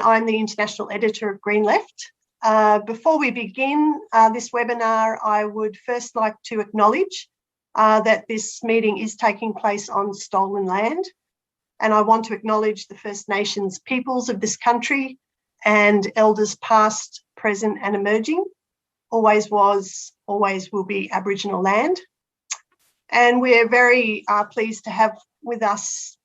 I'm the international editor of Green Left. Before we begin this webinar, I would first like to acknowledge that this meeting is taking place on stolen land, and I want to acknowledge the First Nations peoples of this country and elders past, present and emerging. Always was, always will be Aboriginal land. And we're very pleased to have with us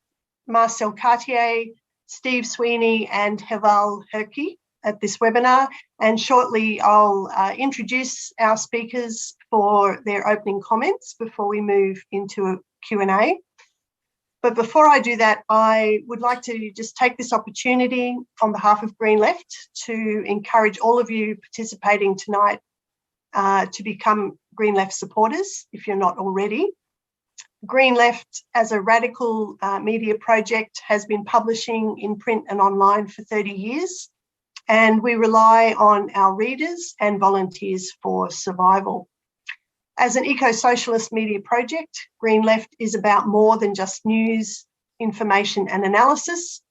Marcel Cartier, Steve Sweeney and Heval Herky at this webinar. And shortly I'll introduce our speakers for their opening comments before we move into a Q&A. But before I do that, I would like to just take this opportunity on behalf of Green Left to encourage all of you participating tonight to become Green Left supporters, if you're not already. Green Left, as a radical media project, has been publishing in print and online for 30 years, and we rely on our readers and volunteers for survival. As an eco-socialist media project, Green Left is about more than just news, information and analysis.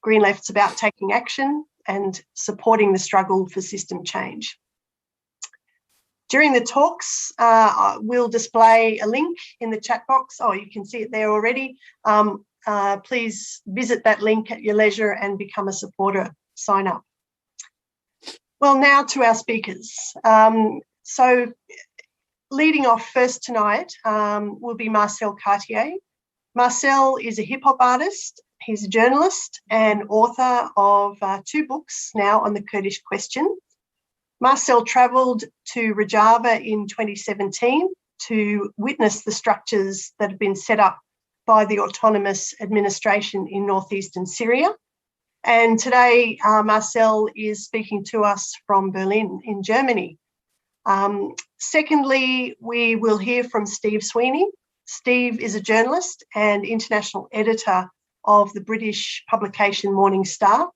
Green Left's about taking action and supporting the struggle for system change. During the talks, we'll display a link in the chat box. Oh, you can see it there already. Please visit that link at your leisure and become a supporter, sign up. Well, now to our speakers. So leading off first tonight will be Marcel Cartier. Marcel is a hip hop artist. He's a journalist and author of 2 books now on the Kurdish question. Marcel travelled to Rojava in 2017 to witness the structures that have been set up by the autonomous administration in northeastern Syria. And today, Marcel is speaking to us from Berlin in Germany. Secondly, we will hear from Steve Sweeney. Steve is a journalist and international editor of the British publication Morning Star.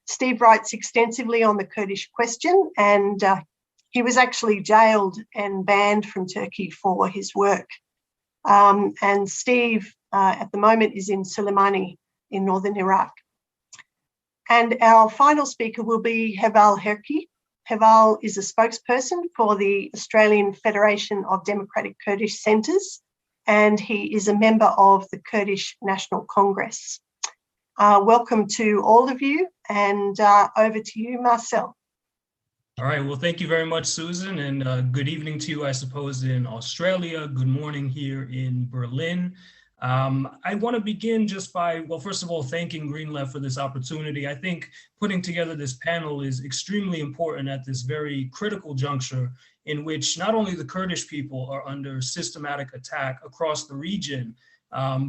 Steve writes extensively on the Kurdish question, and he was actually jailed and banned from Turkey for his work. And Steve, at the moment, is in Soleimani in northern Iraq. And our final speaker will be Heval Herky. Heval is a spokesperson for the Australian Federation of Democratic Kurdish Centres, and he is a member of the Kurdish National Congress. Welcome to all of you, and over to you, Marcel. All right, well, thank you very much, Susan, and good evening to you, I suppose, in Australia. Good morning here in Berlin. I want to begin just by, well, first of all, thanking Green Left for this opportunity. I think putting together this panel is extremely important at this very critical juncture in which not only the Kurdish people are under systematic attack across the region,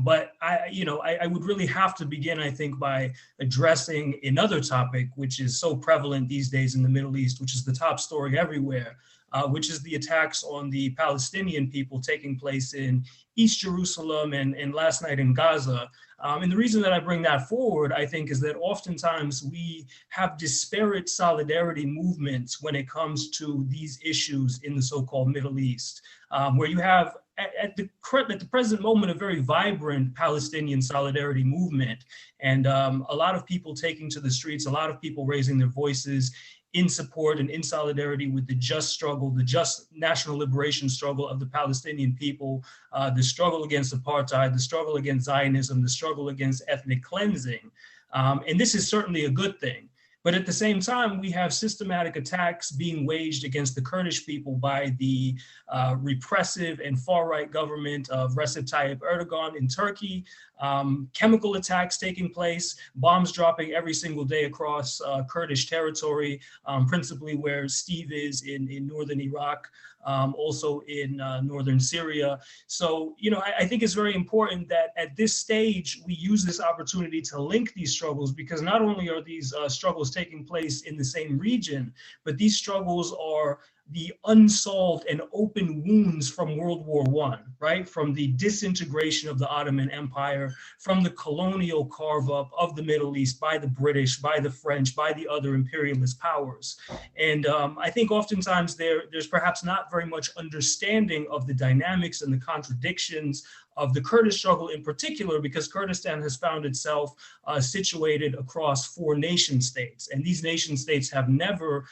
but I would really have to begin, I think, by addressing another topic which is so prevalent these days in the Middle East, which is the top story everywhere, which is the attacks on the Palestinian people taking place in East Jerusalem and last night in Gaza. And the reason that I bring that forward, I think, is that oftentimes we have disparate solidarity movements when it comes to these issues in the so-called Middle East, where you have at the present moment a very vibrant Palestinian solidarity movement, and a lot of people taking to the streets, a lot of people raising their voices in support and in solidarity with the just struggle, the just national liberation struggle of the Palestinian people, the struggle against apartheid, the struggle against Zionism, the struggle against ethnic cleansing. And this is certainly a good thing. But at the same time, we have systematic attacks being waged against the Kurdish people by the repressive and far-right government of Recep Tayyip Erdogan in Turkey, chemical attacks taking place, bombs dropping every single day across Kurdish territory, principally where Steve is in northern Iraq, also in northern Syria. So, I think it's very important that at this stage, we use this opportunity to link these struggles, because not only are these struggles taking place in the same region, but these struggles are the unsolved and open wounds from World War I, right? From the disintegration of the Ottoman Empire, from the colonial carve-up of the Middle East by the British, by the French, by the other imperialist powers. And I think oftentimes there's perhaps not very much understanding of the dynamics and the contradictions of the Kurdish struggle in particular, because Kurdistan has found itself situated across 4 nation states. And these nation states have never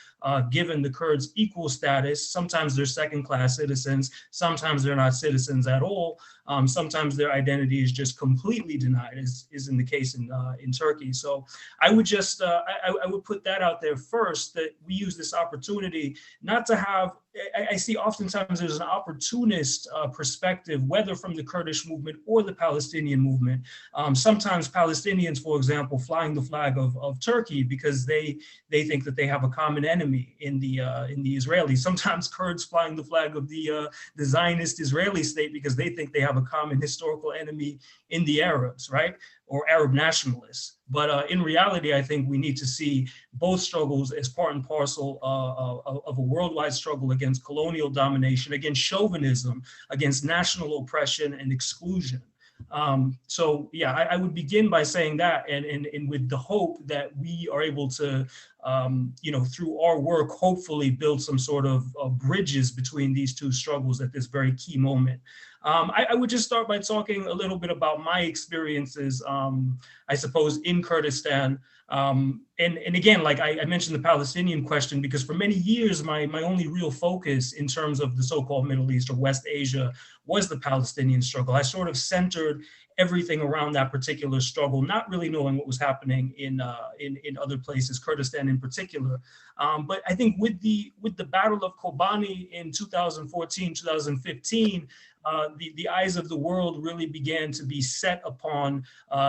given the Kurds equal status. Sometimes they're second-class citizens, sometimes they're not citizens at all. Sometimes their identity is just completely denied, as is in the case in Turkey. So I would just, I would put that out there first, that we use this opportunity not to have, I see oftentimes there's an opportunist perspective, whether from the Kurdish movement or the Palestinian movement. Sometimes Palestinians, for example, flying the flag of Turkey because they think that they have a common enemy in the Israelis. Sometimes Kurds flying the flag of the Zionist Israeli state because they think they have a common historical enemy in the Arabs, right? Or Arab nationalists. But in reality, I think we need to see both struggles as part and parcel of a worldwide struggle against colonial domination, against chauvinism, against national oppression and exclusion. So yeah, I would begin by saying that, and with the hope that we are able to, through our work, hopefully build some sort of bridges between these two struggles at this very key moment. I would just start by talking a little bit about my experiences, I suppose, in Kurdistan. And again, like I mentioned the Palestinian question, because for many years, my only real focus in terms of the so-called Middle East or West Asia was the Palestinian struggle. I sort of centered everything around that particular struggle, not really knowing what was happening in other places, Kurdistan in particular. But I think with the Battle of Kobani in 2014, 2015, the eyes of the world really began to be set upon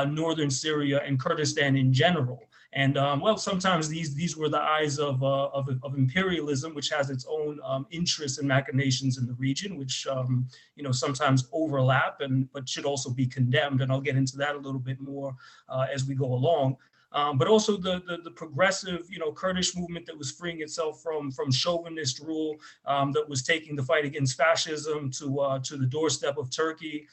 northern Syria and Kurdistan in general. And well, sometimes these were the eyes of imperialism, which has its own interests and machinations in the region, which sometimes overlap but should also be condemned. And I'll get into that a little bit more as we go along. But also the progressive, Kurdish movement that was freeing itself from chauvinist rule, that was taking the fight against fascism to the doorstep of Turkey.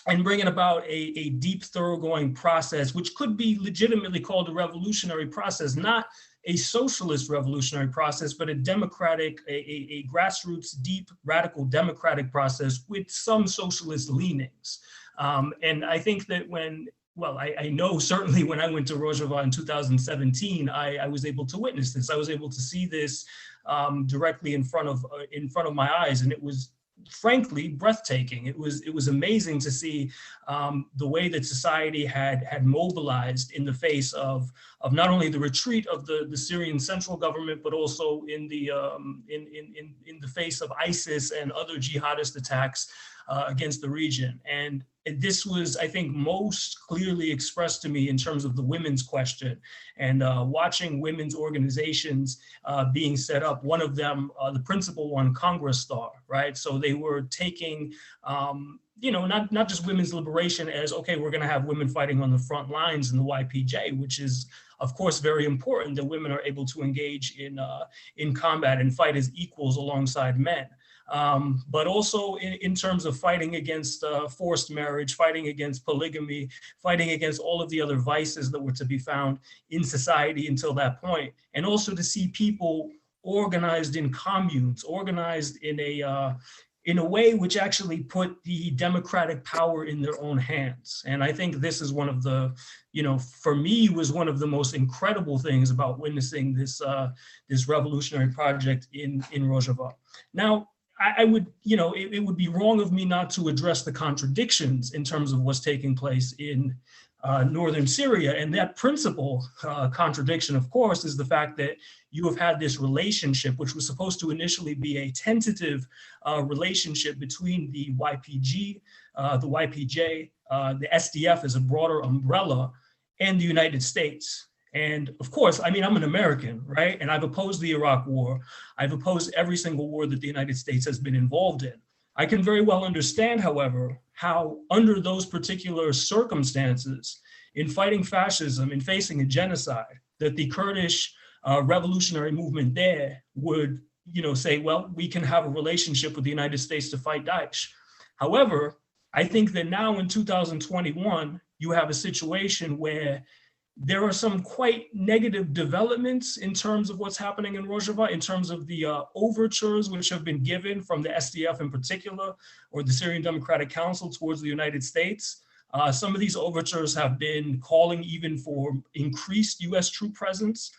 And bringing about a deep, thoroughgoing process, which could be legitimately called a revolutionary process, not a socialist revolutionary process, but a democratic, a grassroots, deep, radical democratic process with some socialist leanings. And I think that I know certainly when I went to Rojava in 2017, I was able to witness this. I was able to see this directly in front of my eyes, and it was frankly breathtaking. It was amazing to see the way that society had mobilized in the face of not only the retreat of the Syrian central government, but also in the face of ISIS and other jihadist attacks against the region. And this was, I think, most clearly expressed to me in terms of the women's question, and watching women's organizations being set up. One of them, the principal one, Congress Star, right? So they were taking, not just women's liberation as, okay, we're going to have women fighting on the front lines in the YPJ, which is, of course, very important that women are able to engage in combat and fight as equals alongside men. But also in terms of fighting against forced marriage, fighting against polygamy, fighting against all of the other vices that were to be found in society until that point. And also to see people organized in communes, organized in a way which actually put the democratic power in their own hands. And I think this is one of the, for me, was one of the most incredible things about witnessing this revolutionary project in Rojava. Now, I would, it would be wrong of me not to address the contradictions in terms of what's taking place in northern Syria. And that principal contradiction, of course, is the fact that you have had this relationship, which was supposed to initially be a tentative relationship between the YPG, the YPJ, the SDF as a broader umbrella, and the United States. And of course, I mean, I'm an American, right? And I've opposed the Iraq War. I've opposed every single war that the United States has been involved in. I can very well understand, however, how under those particular circumstances, in fighting fascism, in facing a genocide, that the Kurdish revolutionary movement there would, say, well, we can have a relationship with the United States to fight Daesh. However, I think that now in 2021, you have a situation where there are some quite negative developments in terms of what's happening in Rojava, in terms of the overtures which have been given from the SDF in particular, or the Syrian Democratic Council towards the United States. Some of these overtures have been calling even for increased US troop presence.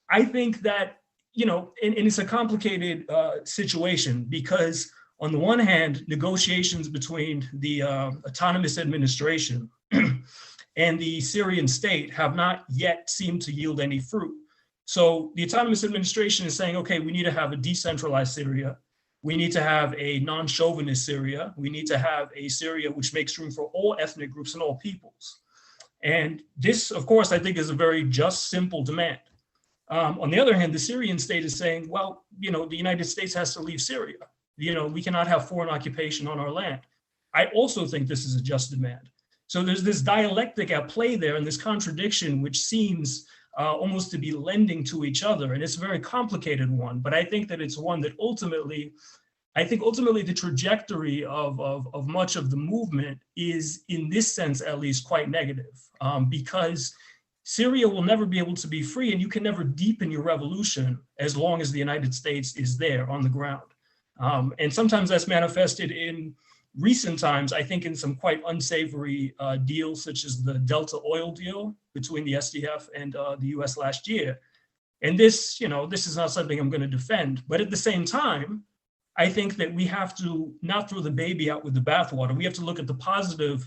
I think that, and it's a complicated situation because on the one hand, negotiations between the autonomous administration and the Syrian state have not yet seemed to yield any fruit. So the autonomous administration is saying, okay, we need to have a decentralized Syria. We need to have a non-chauvinist Syria. We need to have a Syria which makes room for all ethnic groups and all peoples. And this, of course, I think is a very just, simple demand. On the other hand, the Syrian state is saying, well, the United States has to leave Syria. We cannot have foreign occupation on our land. I also think this is a just demand. So there's this dialectic at play there and this contradiction, which seems almost to be lending to each other. And it's a very complicated one, but I think that it's one that ultimately the trajectory of much of the movement is, in this sense, at least, quite negative, because Syria will never be able to be free, and you can never deepen your revolution as long as the United States is there on the ground. And sometimes that's manifested in recent times, I think, in some quite unsavory deals, such as the Delta oil deal between the SDF and the US last year. And this is not something I'm going to defend. But at the same time, I think that we have to not throw the baby out with the bathwater. We have to look at the positive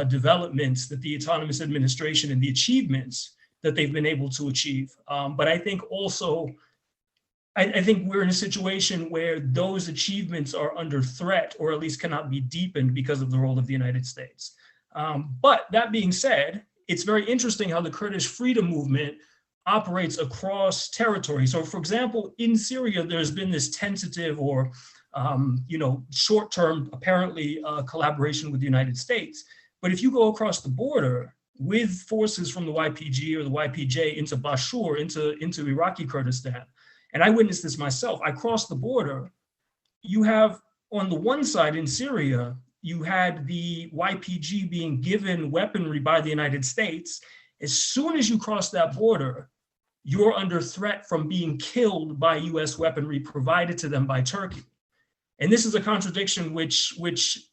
developments that the autonomous administration and the achievements that they've been able to achieve. But I think also, I think we're in a situation where those achievements are under threat, or at least cannot be deepened because of the role of the United States. But that being said, it's very interesting how the Kurdish freedom movement operates across territory. So, for example, in Syria, there's been this tentative or short-term, apparently, collaboration with the United States. But if you go across the border with forces from the YPG or the YPJ into Bashur, into Iraqi Kurdistan, and I witnessed this myself, I crossed the border, you have, on the one side in Syria, you had the YPG being given weaponry by the United States. As soon as you cross that border, you're under threat from being killed by US weaponry provided to them by Turkey. And this is a contradiction which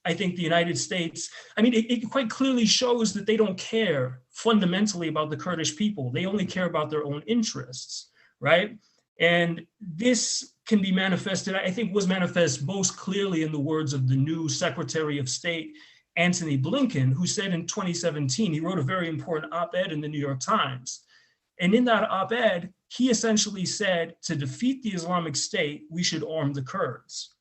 I think the United States, it quite clearly shows that they don't care fundamentally about the Kurdish people. They only care about their own interests, right? And this can be manifested, I think was manifest most clearly in the words of the new Secretary of State, Antony Blinken, who said in 2017, he wrote a very important op-ed in the New York Times. And in that op-ed, he essentially said, to defeat the Islamic State, we should arm the Kurds.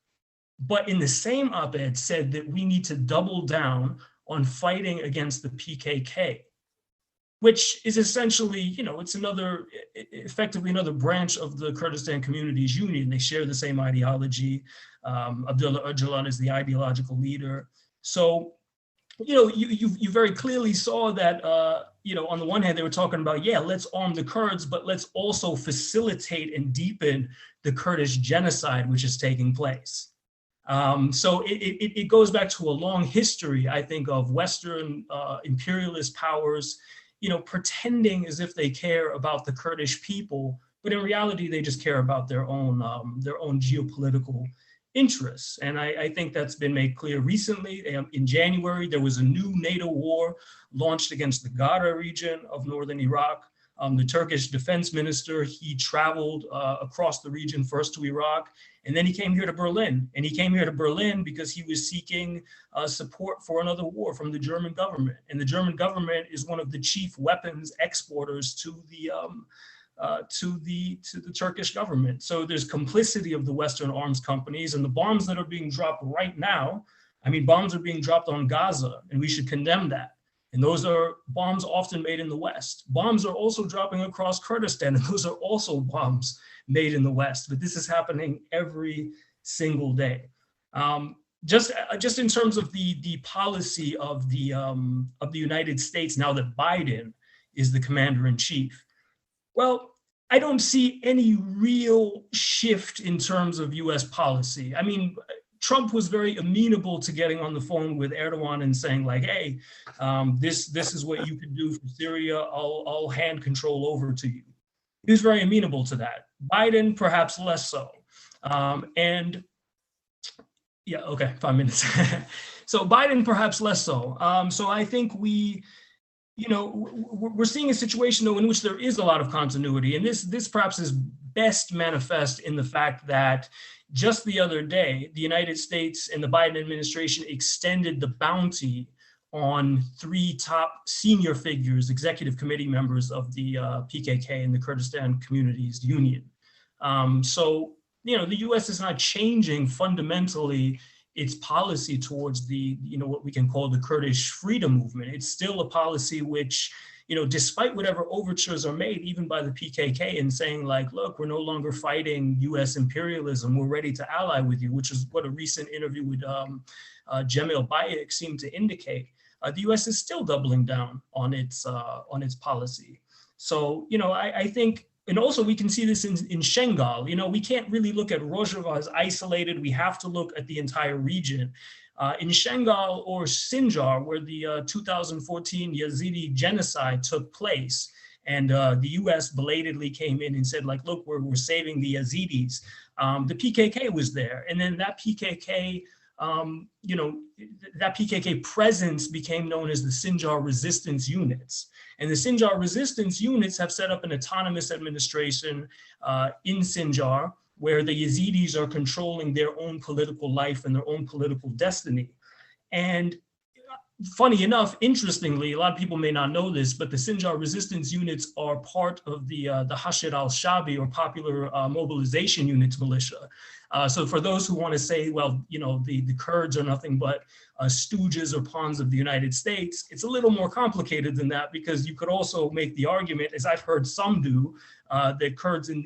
But in the same op-ed said that we need to double down on fighting against the PKK, which is essentially, it's effectively another branch of the Kurdistan Communities Union. They share the same ideology. Abdullah Öcalan is the ideological leader. So, you very clearly saw that, on the one hand, they were talking about, let's arm the Kurds, but let's also facilitate and deepen the Kurdish genocide, which is taking place. So it goes back to a long history, I think, of Western imperialist powers, pretending as if they care about the Kurdish people, but in reality, they just care about their own geopolitical interests. And I think that's been made clear recently. In January, there was a new NATO war launched against the Ghouta region of northern Iraq. The Turkish defense minister, he traveled across the region, first to Iraq, and then he came here to Berlin. And he came here to Berlin because he was seeking support for another war from the German government. And the German government is one of the chief weapons exporters to the Turkish government. So there's complicity of the Western arms companies, and the bombs that are being dropped right now, bombs are being dropped on Gaza, and we should condemn that. And those are bombs often made in the West. Bombs are also dropping across Kurdistan, and those are also bombs made in the West. But this is happening every single day. Just in terms of the policy of the United States now that Biden is the commander-in-chief, well, I don't see any real shift in terms of US policy. Trump was very amenable to getting on the phone with Erdogan and saying like, hey, this is what you can do for Syria. I'll hand control over to you. He was very amenable to that. Biden, perhaps less so. And yeah, okay, 5 minutes. So Biden, perhaps less so. So I think we're seeing a situation though in which there is a lot of continuity, and this perhaps is best manifest in the fact that just the other day, the United States and the Biden administration extended the bounty on 3 top senior figures, executive committee members of the PKK and the Kurdistan Communities Union. So, the US is not changing fundamentally its policy towards the, what we can call the Kurdish freedom movement. It's still a policy which, despite whatever overtures are made, even by the PKK, in saying like, look, we're no longer fighting US imperialism, we're ready to ally with you, which is what a recent interview with Cemil Bayik seemed to indicate. The US is still doubling down on its policy. So, I think, and also we can see this in Shengal. We can't really look at Rojava as isolated. We have to look at the entire region. In Shengal or Sinjar, where the 2014 Yazidi genocide took place, and the US belatedly came in and said, like, look, we're saving the Yazidis. The PKK was there. And then that PKK, that PKK presence became known as the Sinjar resistance units. And the Sinjar resistance units have set up an autonomous administration in Sinjar, where the Yazidis are controlling their own political life and their own political destiny. And funny enough, interestingly, a lot of people may not know this, but the Sinjar resistance units are part of the Hashid al-Shabi, or Popular Mobilization Units militia. So for those who want to say, well, the Kurds are nothing but stooges or pawns of the United States, it's a little more complicated than that, because you could also make the argument, as I've heard some do, that Kurds in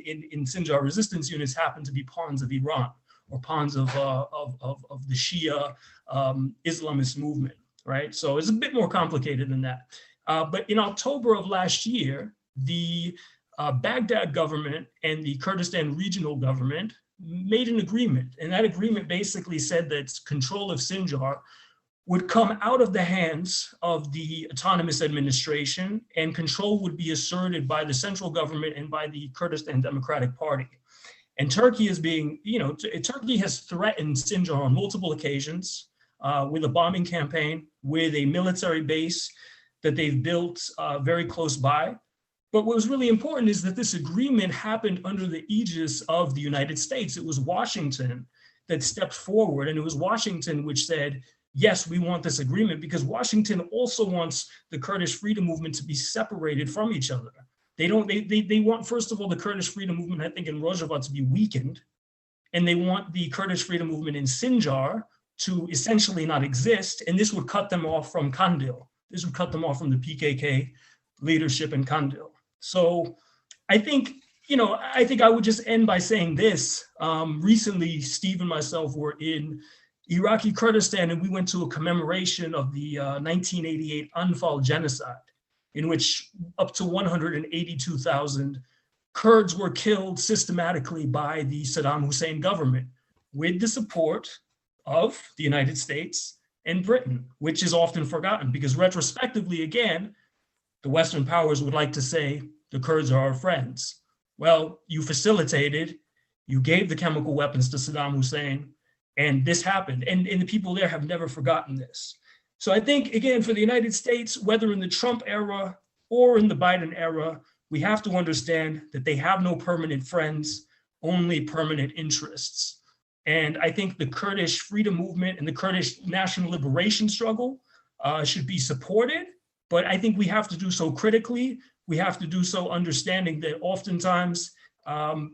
Sinjar resistance units happen to be pawns of Iran, or pawns of the Shia Islamist movement. Right? So it's a bit more complicated than that. But in October of last year, the Baghdad government and the Kurdistan regional government made an agreement. And that agreement basically said that control of Sinjar would come out of the hands of the autonomous administration, and control would be asserted by the central government and by the Kurdistan Democratic Party. And Turkey is being, Turkey has threatened Sinjar on multiple occasions, with a bombing campaign, with a military base that they've built very close by. But what was really important is that this agreement happened under the aegis of the United States. It was Washington that stepped forward, and it was Washington which said, yes, we want this agreement, because Washington also wants the Kurdish freedom movement to be separated from each other. They want, first of all, the Kurdish freedom movement, I think, in Rojava to be weakened, and they want the Kurdish freedom movement in Sinjar to essentially not exist, and this would cut them off from Kandil. This would cut them off from the PKK leadership in Kandil. So I think, I would just end by saying this. Recently, Steve and myself were in Iraqi Kurdistan, and we went to a commemoration of the 1988 Anfal genocide, in which up to 182,000 Kurds were killed systematically by the Saddam Hussein government, with the support of the United States and Britain, which is often forgotten, because retrospectively, again, the Western powers would like to say the Kurds are our friends. Well, you facilitated, you gave the chemical weapons to Saddam Hussein, and this happened. And the people there have never forgotten this. So I think, again, for the United States, whether in the Trump era or in the Biden era, we have to understand that they have no permanent friends, only permanent interests. And I think the Kurdish freedom movement and the Kurdish national liberation struggle should be supported. But I think we have to do so critically. We have to do so understanding that oftentimes,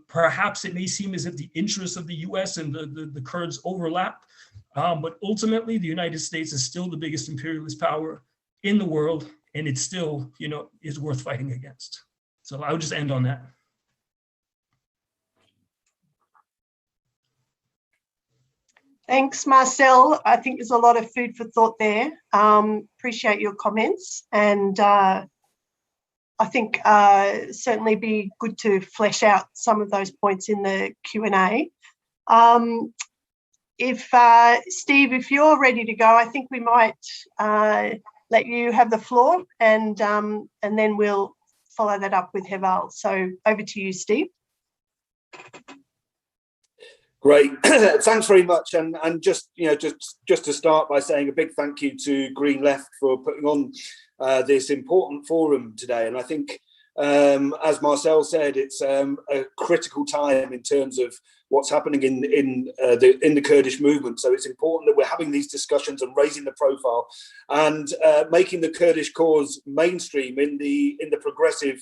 perhaps it may seem as if the interests of the US and the Kurds overlap. But ultimately, the United States is still the biggest imperialist power in the world. And it still, is worth fighting against. So I would just end on that. Thanks, Marcel. I think there's a lot of food for thought there. Appreciate your comments, and I think certainly be good to flesh out some of those points in the Q&A. if Steve, if you're ready to go, I think we might let you have the floor, and then we'll follow that up with Heval. So over to you, Steve. Great, thanks very much, and just to start by saying a big thank you to Green Left for putting on this important forum today. And I think, as Marcel said, it's a critical time in terms of what's happening in the Kurdish movement. So it's important that we're having these discussions and raising the profile and making the Kurdish cause mainstream in the progressive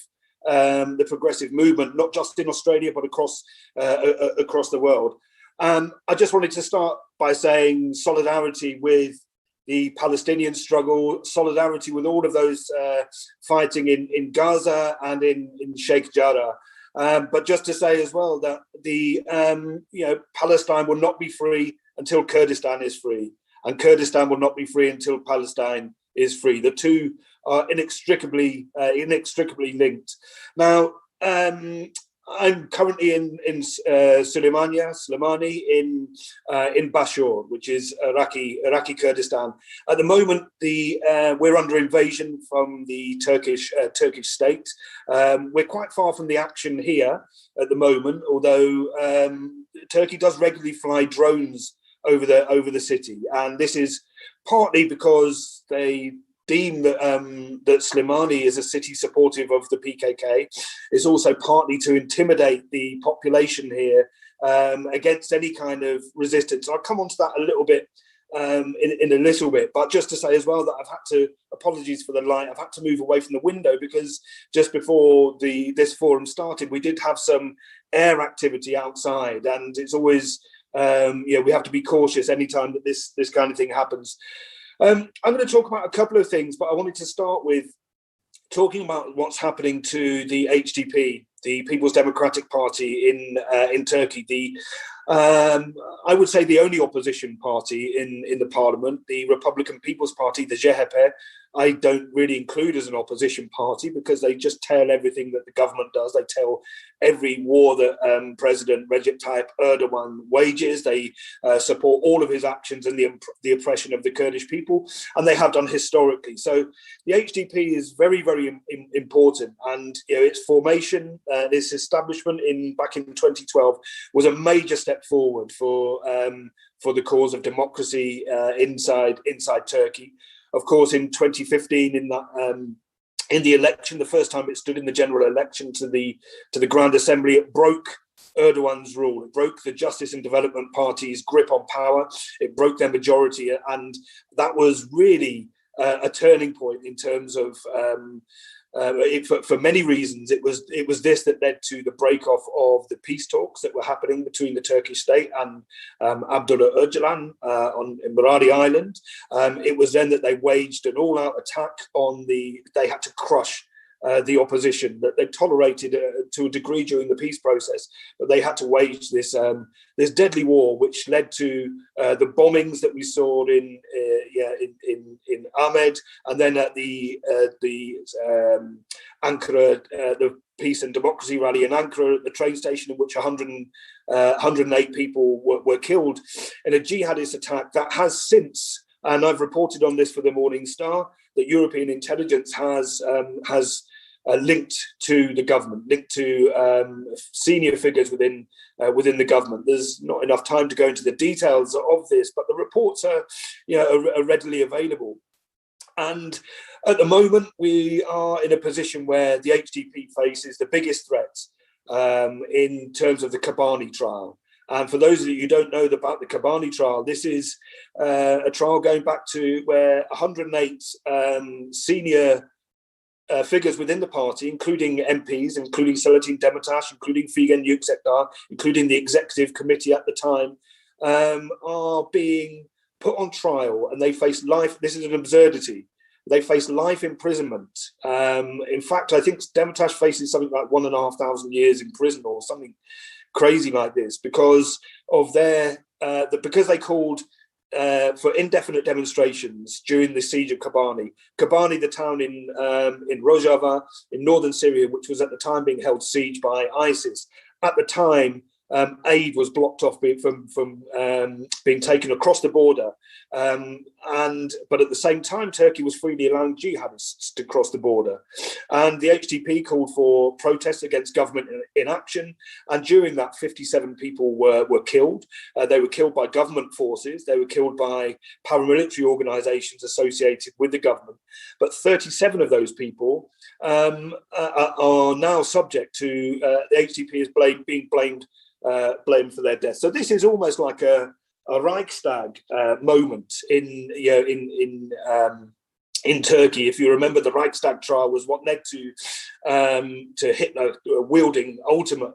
movement, not just in Australia but across the world. I just wanted to start by saying solidarity with the Palestinian struggle, solidarity with all of those fighting in Gaza and in Sheikh Jarrah. But just to say as well that Palestine will not be free until Kurdistan is free, and Kurdistan will not be free until Palestine is free. The two are inextricably linked. Now, I'm currently in Suleimani in Bashur, which is Iraqi Kurdistan. At the moment, we're under invasion from the Turkish state. We're quite far from the action here at the moment, although Turkey does regularly fly drones over the city, and this is partly because they deem that Slimani is a city supportive of the PKK. It's also partly to intimidate the population here against any kind of resistance. I'll come on to that a little bit in a little bit, but just to say as well that I've had to, apologies for the light, I've had to move away from the window because just before this forum started, we did have some air activity outside, and it's always, we have to be cautious anytime that this kind of thing happens. I'm going to talk about a couple of things, but I wanted to start with talking about what's happening to the HDP, the People's Democratic Party in Turkey. I would say the only opposition party in the parliament, the Republican People's Party, the CHP. I don't really include as an opposition party because they just tell everything that the government does. They tell every war that President Recep Tayyip Erdogan wages. They support all of his actions and the oppression of the Kurdish people, and they have done historically. So the HDP is very, very important, and its formation, its establishment back in 2012 was a major step forward for the cause of democracy inside Turkey. Of course, in 2015, in the election, the first time it stood in the general election to the Grand Assembly, it broke Erdogan's rule. It broke the Justice and Development Party's grip on power. It broke their majority, and that was really a turning point in terms of. For many reasons, it was this that led to the break-off of the peace talks that were happening between the Turkish state and Abdullah Öcalan in Maradi Island. It was then that they waged an all-out attack they had to crush the opposition that they tolerated to a degree during the peace process, but they had to wage this deadly war, which led to the bombings that we saw in Ahmed, and then at the Ankara, the Peace and Democracy rally in Ankara, at the train station, in which 108 people were killed in a jihadist attack that has since, and I've reported on this for the Morning Star, that European intelligence has linked to the government, linked to senior figures within the government. There's not enough time to go into the details of this, but the reports are readily available. And at the moment, we are in a position where the HDP faces the biggest threat in terms of the Kabani Trial. And for those of you who don't know about the Kabani Trial, this is a trial going back to where 108 senior figures within the party, including MPs, including Selahattin Demirtas, including Figen Yüksekdağ, including the executive committee at the time, are being put on trial, and they face life. This is an absurdity. They face life imprisonment. In fact, I think Demirtas faces something like 1,500 years in prison or something crazy like this because of because they called for indefinite demonstrations during the siege of Kabani. Kabani, the town in Rojava in northern Syria, which was at the time being held siege by ISIS. At the time, aid was blocked off from being taken across the border. But at the same time, Turkey was freely allowing jihadists to cross the border. And the HDP called for protests against government inaction. And during that, 57 people were killed. They were killed by government forces. They were killed by paramilitary organizations associated with the government. But 37 of those people are now subject to the HDP is being blamed for their death. So this is almost like a Reichstag moment in Turkey. If you remember, the Reichstag trial was what led to Hitler wielding ultimate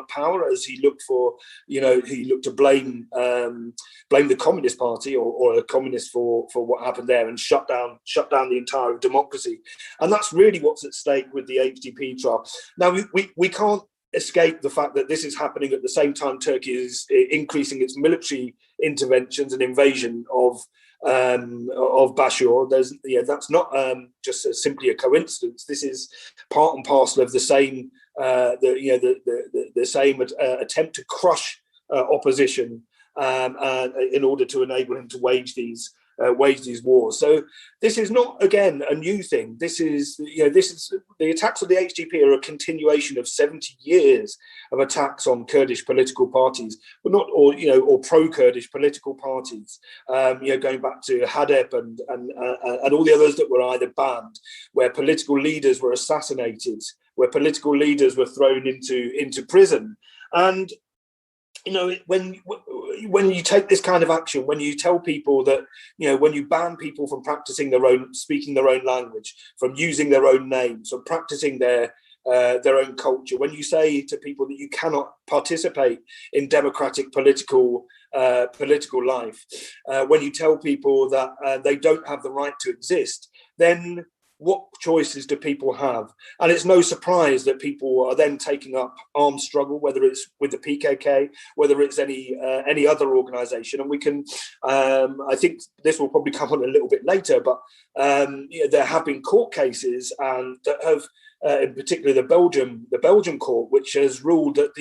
power, as he looked to blame the Communist Party or a communist for what happened there, and shut down the entire democracy. And that's really what's at stake with the HDP trial. Now we can't escape the fact that this is happening at the same time Turkey is increasing its military interventions and invasion of Bashur. That's not just simply a coincidence. This is part and parcel of the same same attempt to crush opposition in order to enable him to wage these wars. So this is not, again, a new thing. This is the attacks of the HDP are a continuation of 70 years of attacks on Kurdish political parties, but not or pro-Kurdish political parties. Going back to HDP and all the others that were either banned, where political leaders were assassinated, where political leaders were thrown into prison. And when you take this kind of action, when you tell people that, when you ban people from speaking their own language, from using their own names, from practicing their own culture, when you say to people that you cannot participate in democratic political life, when you tell people that they don't have the right to exist, then what choices do people have? And it's no surprise that people are then taking up armed struggle, whether it's with the PKK, whether it's any other organisation. And we can, I think this will probably come on a little bit later, but there have been court cases and that have, in particular the Belgian court, which has ruled that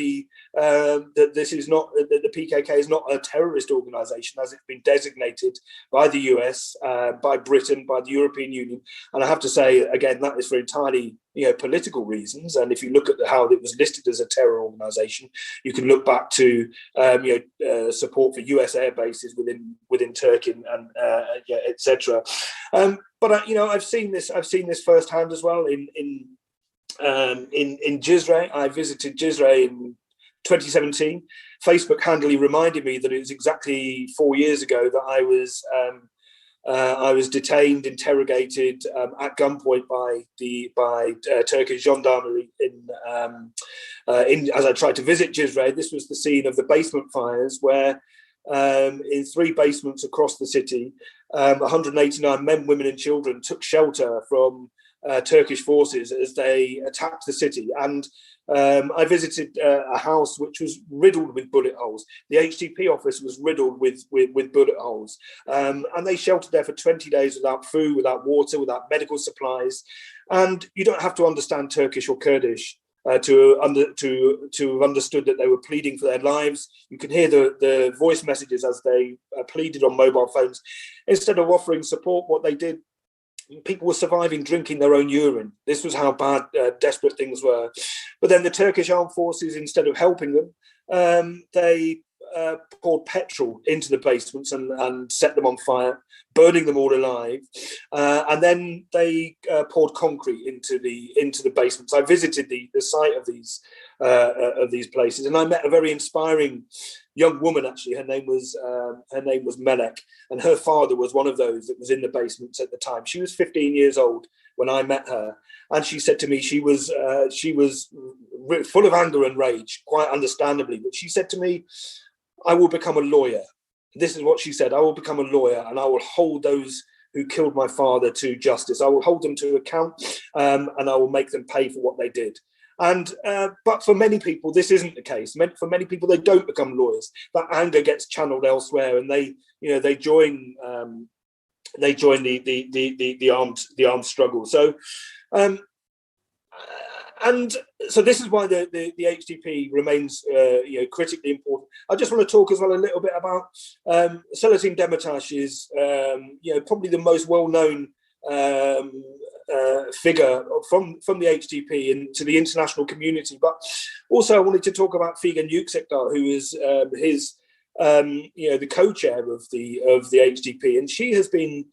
that this is not, that the PKK is not a terrorist organisation as it's been designated by the US, by Britain, by the European Union. And I have to say, again, that is for entirely political reasons. And if you look at how it was listed as a terror organisation, you can look back to support for US air bases within Turkey and etc. But I've seen this firsthand as well in Cizre. I visited Cizre in 2017. Facebook handily reminded me that it was exactly 4 years ago that I was detained, interrogated at gunpoint by Turkish gendarmerie as I tried to visit Cizre. This was the scene of the basement fires, where in 3 basements across the city, 189 men, women, and children took shelter from Turkish forces as they attacked the city. And I visited a house which was riddled with bullet holes. The HDP office was riddled with bullet holes. And they sheltered there for 20 days without food, without water, without medical supplies. And you don't have to understand Turkish or Kurdish to have understood that they were pleading for their lives. You can hear the voice messages as they pleaded on mobile phones. Instead of offering support, what they did, people were surviving drinking their own urine. This was how bad, desperate things were. But then the Turkish armed forces, instead of helping them, they poured petrol into the basements and set them on fire, burning them all alive. And then they poured concrete into the basements. I visited the site of these places, and I met a very inspiring young woman. Actually, her name was Melek, and her father was one of those that was in the basements at the time. She was 15 years old when I met her, and she said to me she was full of anger and rage, quite understandably. But she said to me, "I will become a lawyer." This is what she said: "I will become a lawyer, and I will hold those who killed my father to justice. I will hold them to account, and I will make them pay for what they did." And but for many people, this isn't the case. For many people, they don't become lawyers. That anger gets channeled elsewhere, and they join the armed struggle. So And so this is why the HDP remains critically important. I just want to talk as well a little bit about Selahattin Demirtas is probably the most well-known figure from the HDP and to the international community. But also I wanted to talk about Figen Yüksekdağ, who is the co-chair of the HDP, and she has been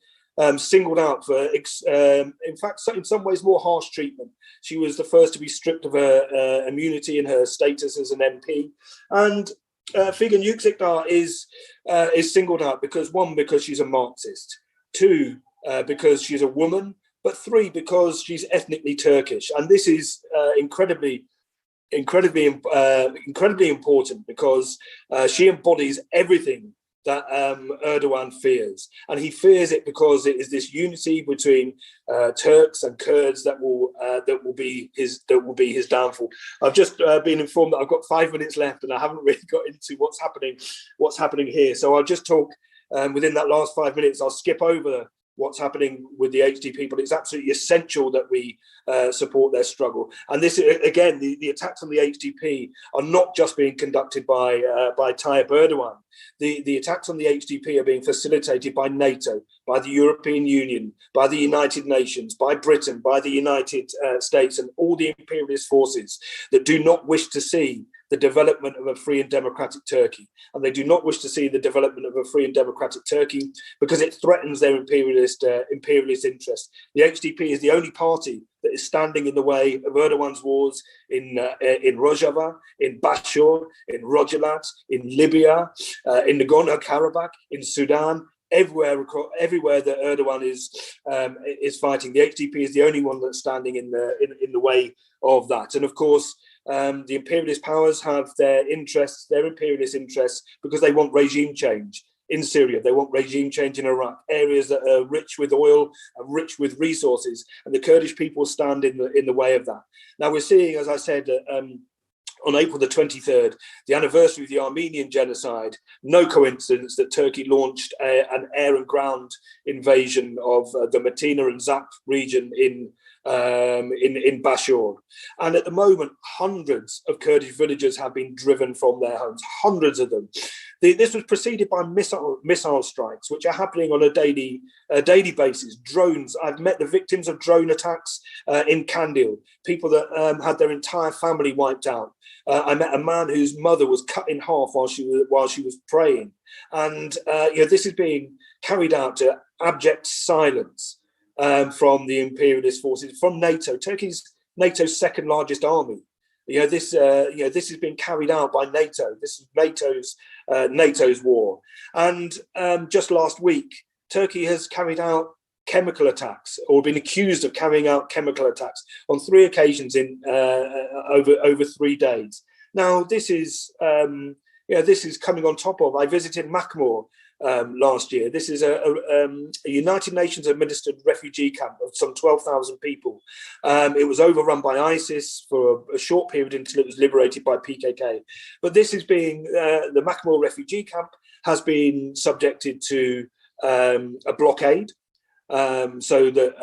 singled out for, in fact, in some ways more harsh treatment. She was the first to be stripped of her immunity in her status as an MP. And Figen Yüksekdağ is singled out because, one, because she's a Marxist, two, because she's a woman, but three, because she's ethnically Turkish. And this is incredibly important because she embodies everything that Erdogan fears, and he fears it because it is this unity between Turks and Kurds that will be his downfall. I've just been informed that I've got 5 minutes left, and I haven't really got into what's happening here. So I'll just talk within that last 5 minutes. I'll skip over what's happening with the HDP, but it's absolutely essential that we support their struggle. And this, again, the attacks on the HDP are not just being conducted by Tayyip Erdogan. The attacks on the HDP are being facilitated by NATO, by the European Union, by the United Nations, by Britain, by the United States, and all the imperialist forces that do not wish to see the development of a free and democratic Turkey. And they do not wish to see the development of a free and democratic Turkey because it threatens their imperialist interests. The HDP is the only party that is standing in the way of Erdogan's wars in Rojava, in Bashur, in Rojava, in Libya, in Nagorno-Karabakh, in Sudan. Everywhere that Erdogan is fighting, the HDP is the only one that's standing in the way of that. And of course, the imperialist powers have their imperialist interests, because they want regime change in Syria. They want regime change in Iraq, areas that are rich with oil and rich with resources, and the Kurdish people stand in the way of that. Now we're seeing, as I said, on April the 23rd, the anniversary of the Armenian genocide. No coincidence that Turkey launched an air and ground invasion of the Metina and Zap region in Bashur. And at the moment, hundreds of Kurdish villagers have been driven from their homes, hundreds of them. This was preceded by missile strikes, which are happening on a daily basis. Drones. I've met the victims of drone attacks in Kandil, people that had their entire family wiped out. I met a man whose mother was cut in half while she was praying. And this is being carried out to abject silence from the imperialist forces, from NATO. Turkey's NATO's second largest army. This is being carried out by NATO. This is NATO's war. And just last week, Turkey has carried out chemical attacks, or been accused of carrying out chemical attacks on 3 occasions in over 3 days. Now, this is coming on top of. I visited Makmur last year. This is a United Nations administered refugee camp of some 12,000 people. It was overrun by ISIS for a short period until it was liberated by PKK. But this is the Makmur refugee camp has been subjected to a blockade. So that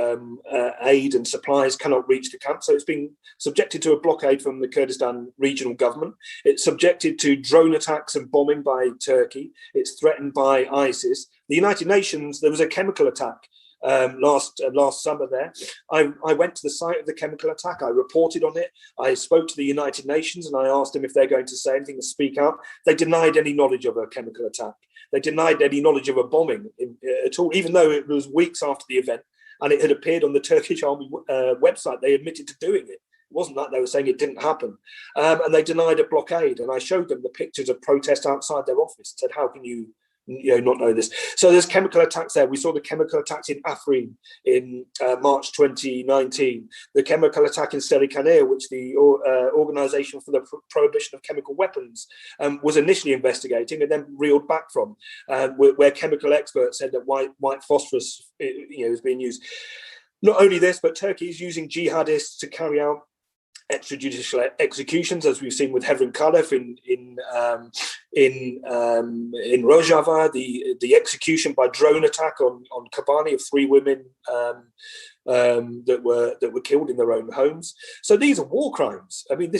aid and supplies cannot reach the camp. So it's been subjected to a blockade from the Kurdistan regional government. It's subjected to drone attacks and bombing by Turkey. It's threatened by ISIS. The United Nations, there was a chemical attack last summer there. I went to the site of the chemical attack. I reported on it. I spoke to the United Nations and I asked them if they're going to say anything, to speak out. They denied any knowledge of a chemical attack. They denied any knowledge of a bombing at all, even though it was weeks after the event and it had appeared on the Turkish army website. They admitted to doing it. It wasn't that they were saying it didn't happen. And they denied a blockade. And I showed them the pictures of protest outside their office and said, how can you not know this? So there's chemical attacks there. We saw the chemical attacks in Afrin in March 2019. The chemical attack in Serikane, which the Organization for the Prohibition of Chemical Weapons was initially investigating and then reeled back from, where chemical experts said that white phosphorus is being used. Not only this, but Turkey is using jihadists to carry out extrajudicial executions, as we've seen with Hevrin Khalef in Rojava, the execution by drone attack on Kabani of 3 women that were killed in their own homes. So these are war crimes. I mean,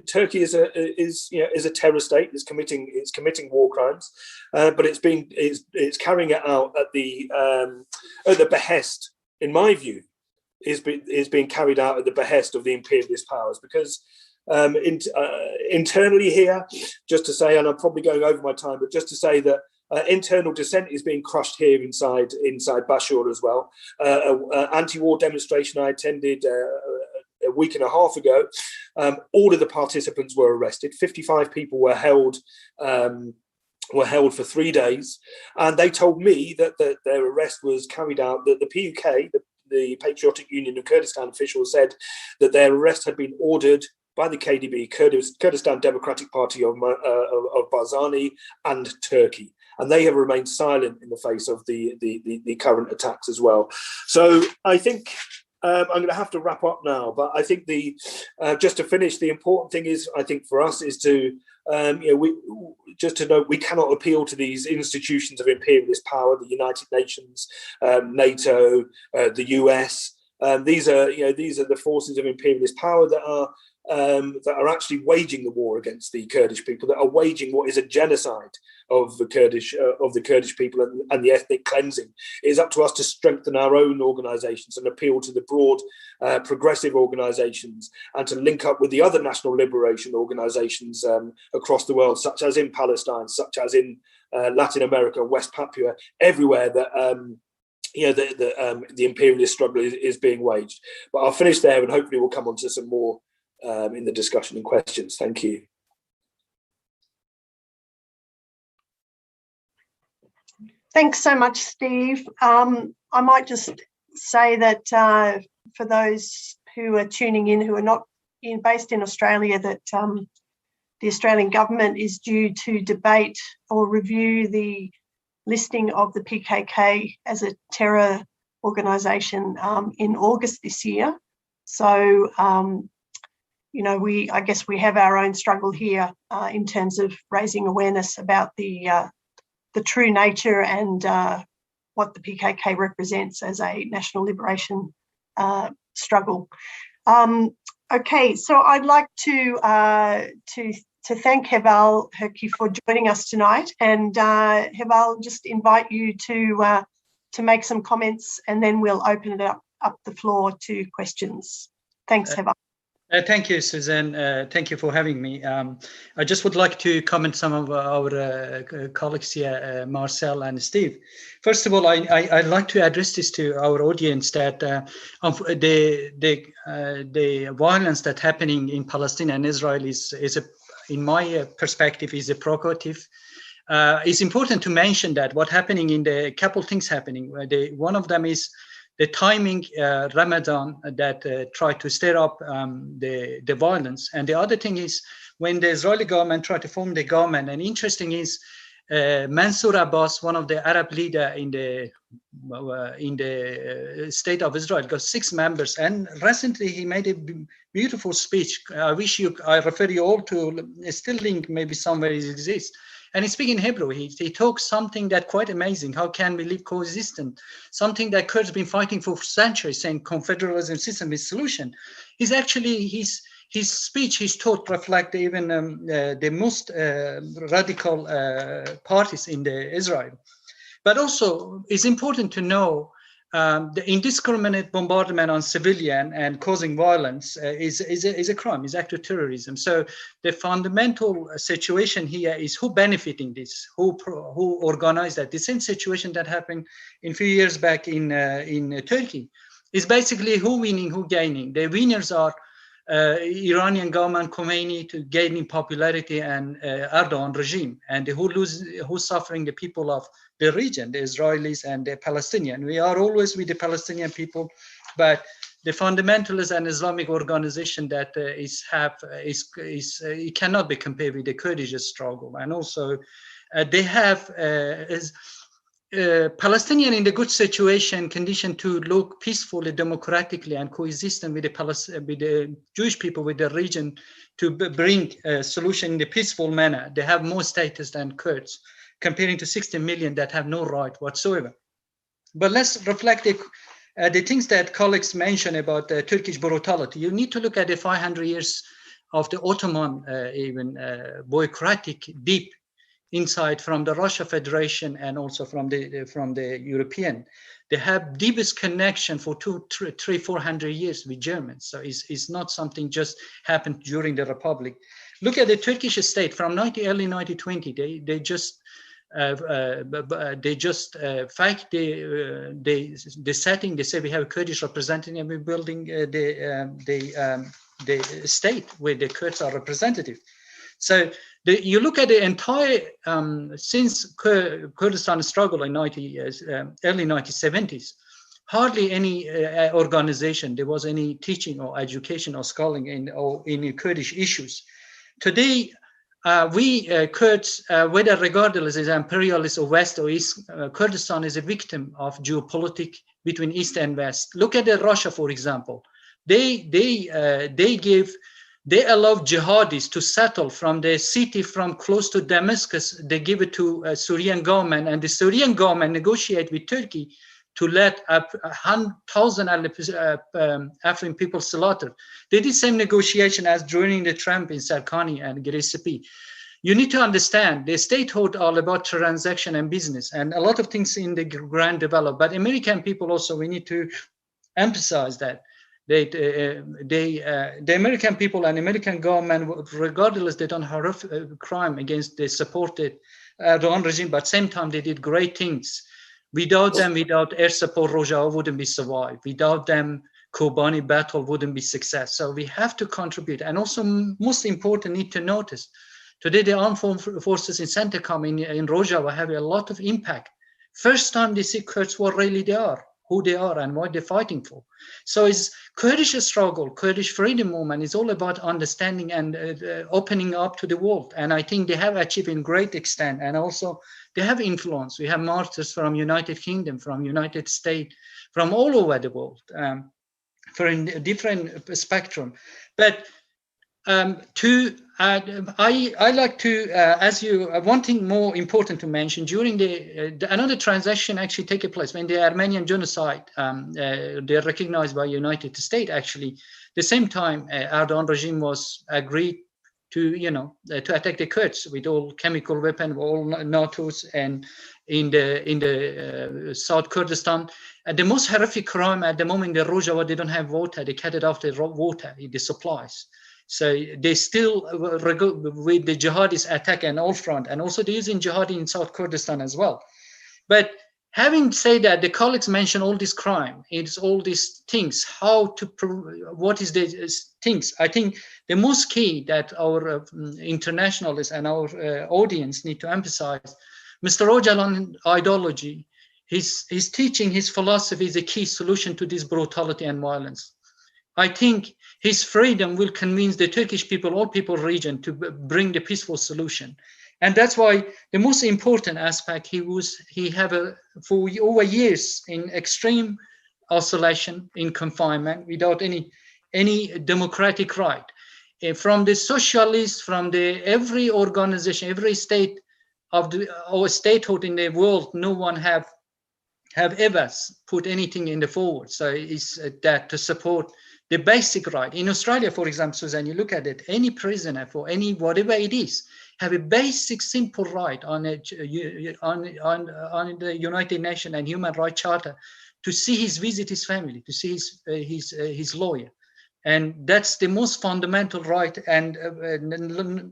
Turkey is a terror state. It's committing war crimes, but it's carrying it out at the behest, in my view, is being carried out at the behest of the imperialist powers, because internally here, just to say, and I'm probably going over my time, but just to say that internal dissent is being crushed here inside Bashur as well. Anti-war demonstration I attended a week and a half ago. All of the participants were arrested. 55 people were held for 3 days, and they told me that their arrest was carried out. That the PUK, the Patriotic Union of Kurdistan officials, said that their arrest had been ordered by the KDP, Kurdistan Democratic Party of Barzani, and Turkey. And they have remained silent in the face of the current attacks as well. So I think I'm going to have to wrap up now. But I think just to finish, the important thing is, I think for us, is to just to note, we cannot appeal to these institutions of imperialist power, the United Nations, NATO, the US. These are the forces of imperialist power that are actually waging the war against the Kurdish people, that are waging what is a genocide of the Kurdish people and the ethnic cleansing. It is up to us to strengthen our own organisations and appeal to the broad progressive organisations, and to link up with the other national liberation organisations across the world, such as in Palestine, such as in Latin America, West Papua, everywhere that the imperialist struggle is being waged. But I'll finish there, and hopefully we'll come on to some more in the discussion and questions. Thank you. Thanks so much, Steve. I might just say that for those who are tuning in who are not based in Australia, that the Australian government is due to debate or review the listing of the PKK as a terror organisation in August this year. So, I guess we have our own struggle here in terms of raising awareness about the true nature and what the PKK represents as a national liberation struggle. Okay, so I'd like to thank Heval Herki for joining us tonight, and Heval, just invite you to make some comments, and then we'll open it up the floor to questions. Thanks, Heval. Thank you, Susan. Thank you for having me. I just would like to comment some of our colleagues here, Marcel and Steve. First of all, I'd like to address this to our audience, that the violence that's happening in Palestine and Israel is in my perspective, is a provocative. It's important to mention that what happening in the couple things happening. One of them is the timing, Ramadan, that tried to stir up the violence. And the other thing is when the Israeli government tried to form the government. And interesting is Mansour Abbas, one of the Arab leader in the state of Israel, got 6 members. And recently he made a beautiful speech. I refer you all to still link, maybe somewhere it exists. And he speaks in Hebrew. He talks something that quite amazing. How can we live coexistent? Something that Kurds have been fighting for centuries, saying confederalism system is solution. He's actually, his speech, his thought reflect even the most radical parties in Israel. But also, it's important to know the indiscriminate bombardment on civilian and causing violence is a crime, is act of terrorism. So the fundamental situation here is who benefiting this, who organized that. The same situation that happened a few years back in Turkey is basically who winning, who gaining. The winners are Iranian government, Khomeini, to gaining popularity, and Erdogan regime, and who's suffering the people of the region, the Israelis and the Palestinians. We are always with the Palestinian people, but the fundamentalist and Islamic organization that it cannot be compared with the Kurdish struggle. And also they have Palestinian in the good situation, condition to look peacefully, democratically, and coexistent with the Jewish people, with the region, to bring a solution in a peaceful manner. They have more status than Kurds, comparing to 60 million that have no right whatsoever. But let's reflect the things that colleagues mentioned about Turkish brutality, you need to look at the 500 years of the Ottoman, bureaucratic deep insight from the Russia Federation and also from the European. They have deepest connection for 400 years with Germans. So it's not something just happened during the Republic. Look at the Turkish state from early 1920. They just fact the setting. They say we have a Kurdish representative. We're building the state where the Kurds are representative. So you look at the entire since Kurdistan struggle in early 1970s, hardly any organization there was any teaching or education or schooling in Kurdish issues. Today, we Kurds, whether regardless is imperialist or West or East, Kurdistan is a victim of geopolitics between East and West. Look at Russia, for example. They allow jihadis to settle from the city from close to Damascus. They give it to Syrian government, and the Syrian government negotiate with Turkey to let 100,000 Afrin people slaughtered. They did the same negotiation as during the Trump in Sarkani and Grecipi. You need to understand the statehood all about transaction and business, and a lot of things in the grand develop. But American people also, we need to emphasize that. The American people and American government, regardless, they don't have crime against the supported Erdogan regime, but same time they did great things. Without them, without air support, Rojava wouldn't be survived. Without them, Kabani battle wouldn't be success. So we have to contribute. And also, most important, need to notice, today the armed forces in Centacom in Rojava have a lot of impact. First time they see Kurds what really they are, who they are and what they're fighting for. So it's Kurdish struggle, Kurdish freedom movement is all about understanding and opening up to the world. And I think they have achieved in great extent. And also they have influence. We have martyrs from United Kingdom, from United States, from all over the world, for a different spectrum. But I like to, one thing more important to mention, during another transaction actually take place when the Armenian genocide, they're recognized by United States actually. The same time, Erdogan regime was agreed to, to attack the Kurds with all chemical weapon, all NATO's, and in the South Kurdistan. And the most horrific crime at the moment in the Rojava, they don't have water. They cut it off the water, the supplies. So they still, with the jihadist attack and all front, and also they're using jihadi in South Kurdistan as well. But having said that, the colleagues mentioned all this crime, it's all these things, what is the things. I think the most key that our internationalists and our audience need to emphasize, Mr. Öcalan's ideology, his teaching, his philosophy is a key solution to this brutality and violence. I think his freedom will convince the Turkish people, all people region, to bring the peaceful solution. And that's why the most important aspect, he have for over years in extreme isolation, in confinement, without any democratic right. From the socialists, from every organization, every state of our statehood in the world, no one have ever put anything in the forward. So it's that to support the basic right. In Australia, for example, Susan, you look at it, any prisoner for any, whatever it is, have a basic simple right on the United Nations and Human Rights Charter to visit his family, to see his lawyer. And that's the most fundamental right. And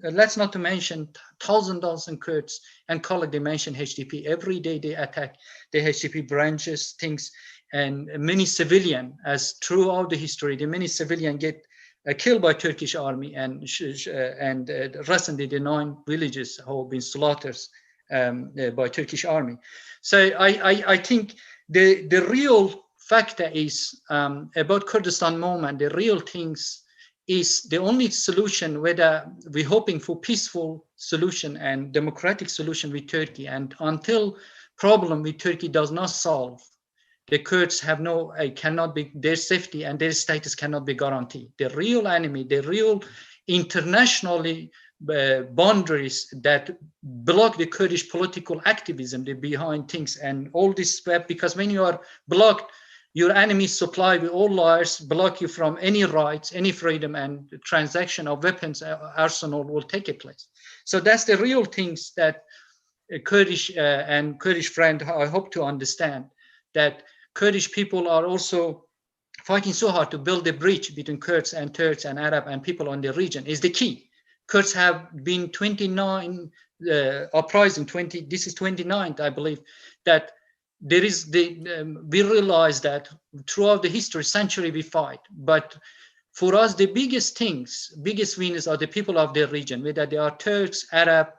let's not to mention thousands of Kurds and colleagues, they mention HDP. Every day they attack the HDP branches, things, and many civilian, as throughout the history, many civilian get killed by Turkish army, and recently the 9 villages have been slaughtered by Turkish army. So I think the real factor is about Kurdistan movement. The real things is the only solution, whether we're hoping for peaceful solution and democratic solution with Turkey, and until problem with Turkey does not solve, the Kurds have cannot be, their safety and their status cannot be guaranteed. The real enemy, the real internationally boundaries that block the Kurdish political activism, the behind things and all this, because when you are blocked your enemies supply with all liars, block you from any rights, any freedom, and transaction of weapons arsenal will take place. So that's the real things that Kurdish and Kurdish friend, I hope to understand, that Kurdish people are also fighting so hard to build a bridge between Kurds and Turks and Arab and people in the region is the key. Kurds have been 29 uprising, this is 29th, I believe, that there is we realize that throughout the history, century we fight, but for us, the biggest winners are the people of the region, whether they are Turks, Arab,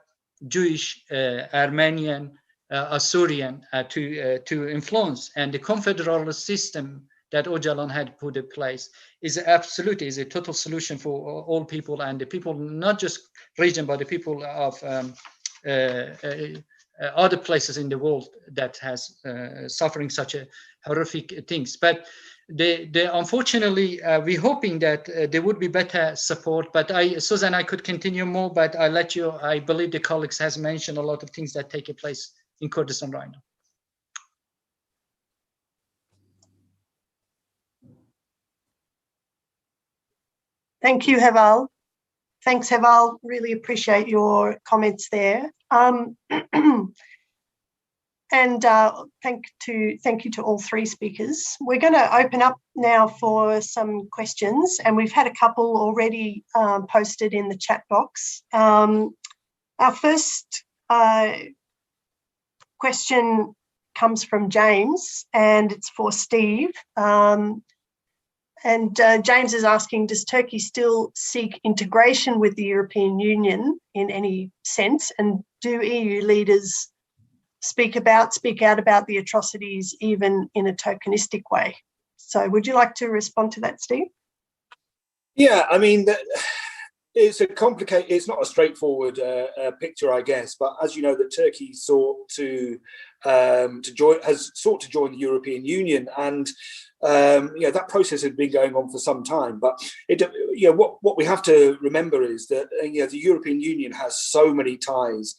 Jewish, Armenian, Assyrian, to influence. And the confederal system that Öcalan had put in place is a total solution for all people, and the people, not just region, but the people of other places in the world that has suffering such a horrific things. But unfortunately, we're hoping that there would be better support. But Susan, I could continue more, but I'll let you. I believe the colleagues has mentioned a lot of things that take place in Kurdistan right now. Thank you, Heval. Thanks, Heval. Really appreciate your comments there. And thank you to all three speakers. We're going to open up now for some questions, and we've had a couple already posted in the chat box. Our first question comes from James, and it's for Steve. James is asking, does Turkey still seek integration with the European Union in any sense? And do EU leaders speak out about the atrocities even in a tokenistic way? So would you like to respond to that, Steve? Yeah, I mean, it's not a straightforward picture, I guess. But as you know, that Turkey has sought to join the European Union, and that process has been going on for some time. But what we have to remember is that the European Union has so many ties,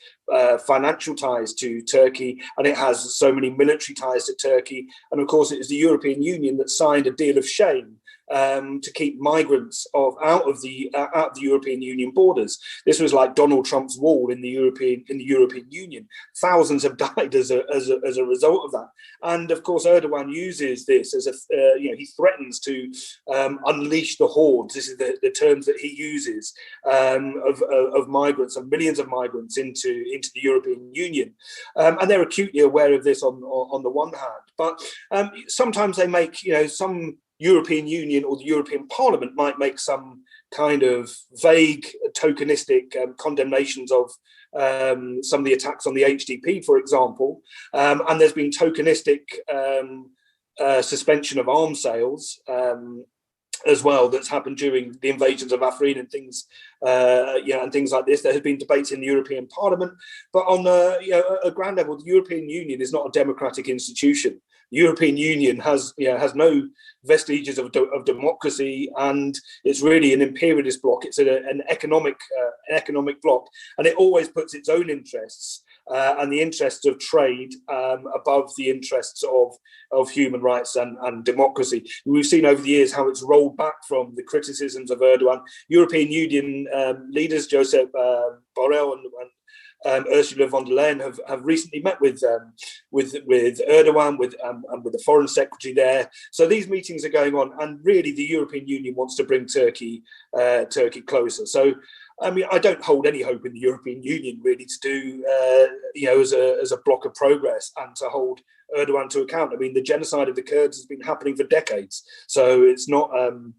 financial ties to Turkey, and it has so many military ties to Turkey. And of course, it is the European Union that signed a deal of shame to keep migrants out of the European Union borders. This was like Donald Trump's wall in the European Union. Thousands have died as a result of that. And of course, Erdogan uses this as he threatens to unleash the hordes. This is the terms that he uses of migrants, of millions of migrants into the European Union, and they're acutely aware of this on the one hand. But sometimes they make some European Union or the European Parliament might make some kind of vague, tokenistic condemnations of some of the attacks on the HDP, for example. And there's been tokenistic suspension of arms sales as well that's happened during the invasions of Afrin and things, and things like this. There has been debates in the European Parliament, but on a ground level, the European Union is not a democratic institution. The European Union has no vestiges of democracy, and it's really an imperialist bloc. It's an economic bloc, and it always puts its own interests and the interests of trade above the interests of human rights and democracy. We've seen over the years how it's rolled back from the criticisms of Erdogan. European Union leaders, Josep Borrell and Ursula von der Leyen have recently met with Erdogan, with the foreign secretary there. So these meetings are going on, and really the European Union wants to bring Turkey closer. So I mean, I don't hold any hope in the European Union really to do as a block of progress and to hold Erdogan to account. I mean, the genocide of the Kurds has been happening for decades, so it's not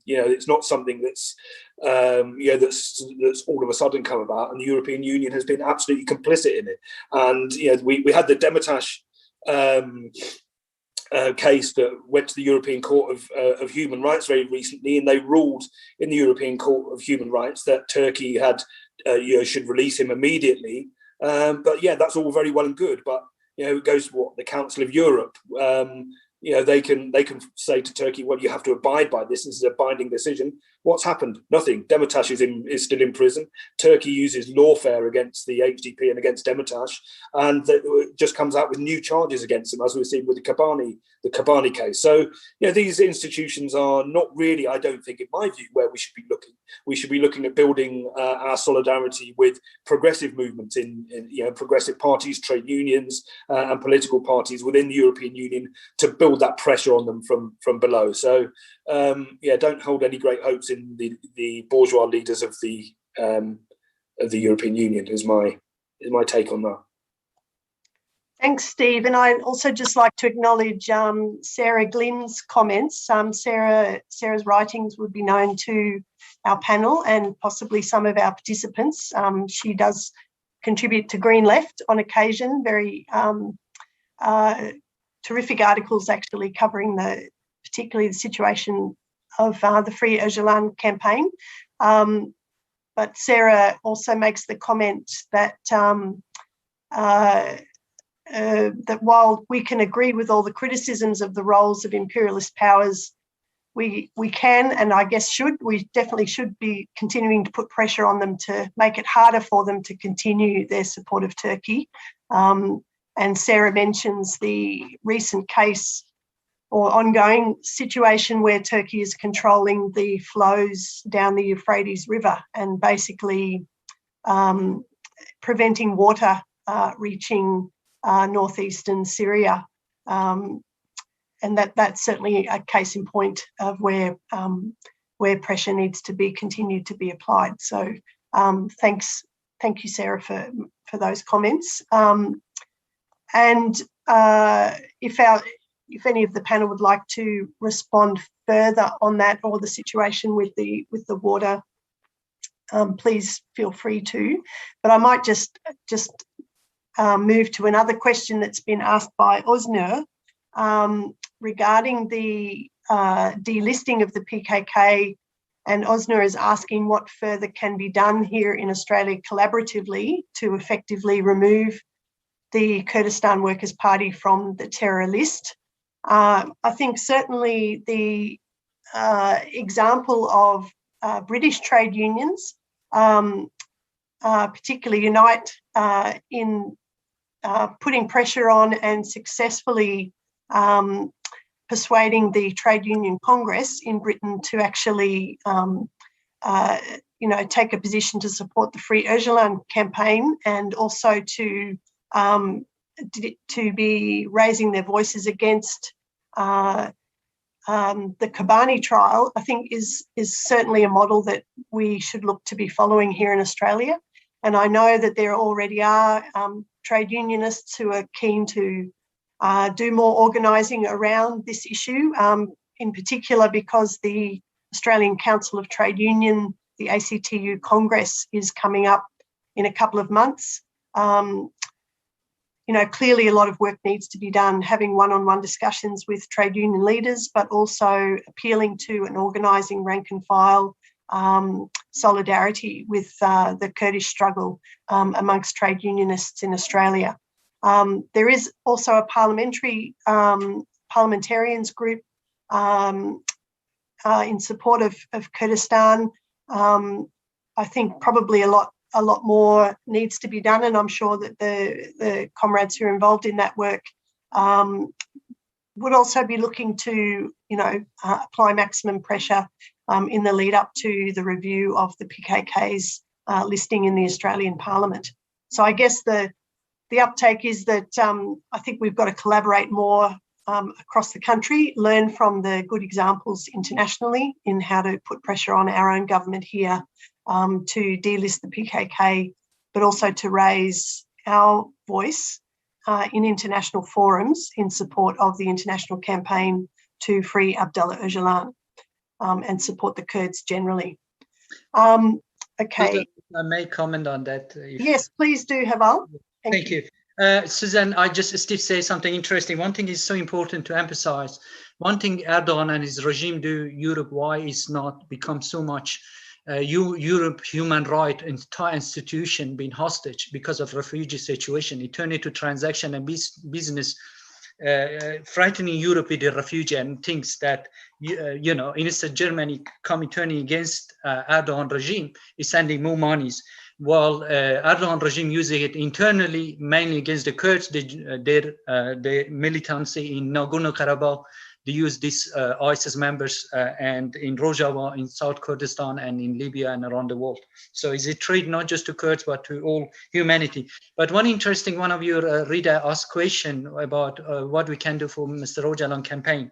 it's not something that's that's all of a sudden come about, and the European Union has been absolutely complicit in it. And we had the Demirtaş case that went to the European Court of Human Rights very recently, and they ruled in the European Court of Human Rights that Turkey had should release him immediately. But yeah, that's all very well and good, but it goes to the Council of Europe. They can say to Turkey, well, you have to abide by this. This is a binding decision. What's happened? Nothing. Demirtaş is still in prison. Turkey uses lawfare against the HDP and against Demirtaş, and just comes out with new charges against him, as we've seen with the Kabani Kabani case. So, these institutions are not really, I don't think, in my view, where we should be looking. We should be looking at building our solidarity with progressive movements in progressive parties, trade unions, and political parties within the European Union to build that pressure on them from below. So, don't hold any great hopes in the bourgeois leaders of the European Union. Is my take on that. Thanks, Steve. And I'd also just like to acknowledge Sarah Glynn's comments. Sarah's writings would be known to our panel and possibly some of our participants. She does contribute to Green Left on occasion, very terrific articles actually covering particularly the situation of the Free Öcalan campaign. But Sarah also makes the comment that that while we can agree with all the criticisms of the roles of imperialist powers, we can, and I guess we definitely should be continuing to put pressure on them to make it harder for them to continue their support of Turkey. And Sarah mentions the recent case or ongoing situation where Turkey is controlling the flows down the Euphrates River and basically preventing water reaching northeastern Syria, and that's certainly a case in point of where pressure needs to be continued to be applied. So thank you, Sarah, for those comments. And if any of the panel would like to respond further on that or the situation with the water, please feel free to. But I might just move to another question that's been asked by Osnur regarding the delisting of the PKK, and Osnur is asking what further can be done here in Australia collaboratively to effectively remove the Kurdistan Workers' Party from the terror list. I think certainly the example of British trade unions, particularly Unite, in putting pressure on and successfully persuading the Trade Union Congress in Britain to actually, take a position to support the Free Öcalan campaign and also to be raising their voices against the Kabani Trial, I think is certainly a model that we should look to be following here in Australia. And I know that there already are trade unionists who are keen to do more organising around this issue, in particular because the Australian Council of Trade Union, the ACTU Congress, is coming up in a couple of months. Clearly a lot of work needs to be done, having one-on-one discussions with trade union leaders, but also appealing to and organising rank and file solidarity with the Kurdish struggle amongst trade unionists in Australia. There is also a parliamentarians group in support of Kurdistan. I think probably a lot more needs to be done, and I'm sure that the comrades who are involved in that work would also be looking to, apply maximum pressure in the lead up to the review of the PKK's listing in the Australian Parliament. So I guess the uptake is that I think we've got to collaborate more across the country, learn from the good examples internationally in how to put pressure on our own government here to delist the PKK, but also to raise our voice in international forums in support of the international campaign to free Abdullah Öcalan and support the Kurds generally. Okay. I may comment on that. Yes, please do, Haval. Thank you. Susan, Steve says something interesting. One thing is so important to emphasize. One thing Erdogan and his regime do, Europe, why is not become so much Europe human right entire institution being hostage because of refugee situation. It turned into transaction and business, frightening Europe with the refugee and thinks that, instead Germany turning against Erdogan regime is sending more monies. while Erdogan regime using it internally, mainly against the Kurds, their militancy in Nagorno-Karabakh. They use these ISIS members and in Rojava, in South Kurdistan, and in Libya and around the world. So it's a threat not just to Kurds, but to all humanity. But one interesting, one of your reader asked question about what we can do for Mr. Öcalan campaign.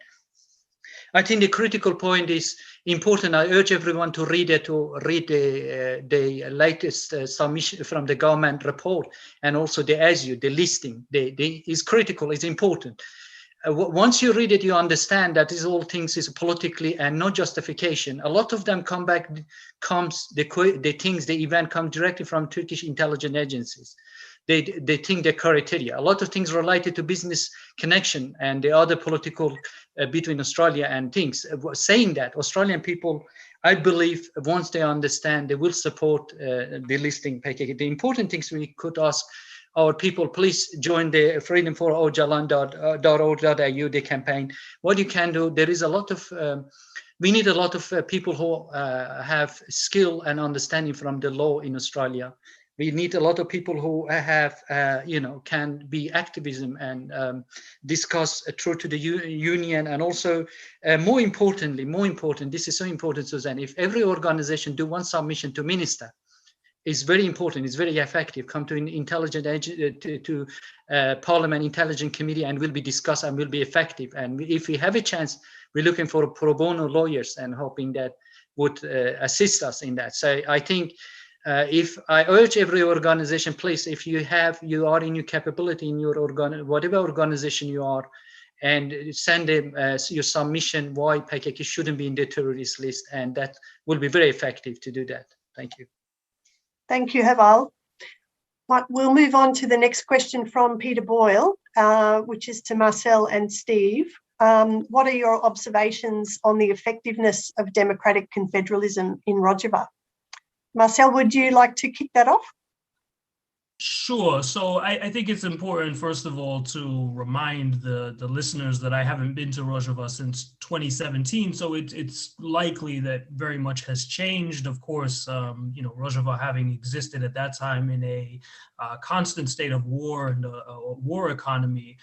I think the critical point is important. I urge everyone to read it, to read the latest submission from the government report, and also the ASU, the listing. Is critical, is important. Once you read it, you understand that these all things is politically and no justification. A lot of them the event come directly from Turkish intelligence agencies. They think the criteria. A lot of things related to business connection and the other political between Australia and things. Saying that, Australian people, I believe, once they understand, they will support the listing package. The important things we could ask our people, please join the freedomforojalan.org.au, the campaign. What you can do, there is a lot of, we need a lot of people who have skill and understanding from the law in Australia. We need a lot of people who have, can be activism and discuss through to the union. And also, more important, this is so important, Susan, if every organization do one submission to minister, is very important, it's very effective, come to an intelligent to Parliament Intelligence Committee and will be discussed and will be effective. And if we have a chance, we're looking for pro bono lawyers and hoping that would assist us in that. So I think if I urge every organization, please, if you are in your capability in your whatever organization you are, and send them your submission why PKK shouldn't be in the terrorist list, and that will be very effective to do that. Thank you. Thank you, Haval. We'll move on to the next question from Peter Boyle, which is to Marcel and Steve. What are your observations on the effectiveness of democratic confederalism in Rojava? Marcel, would you like to kick that off? Sure. So I think it's important, first of all, to remind the listeners that I haven't been to Rojava since 2017. So it's likely that very much has changed. Of course, Rojava having existed at that time in a constant state of war and a war economy,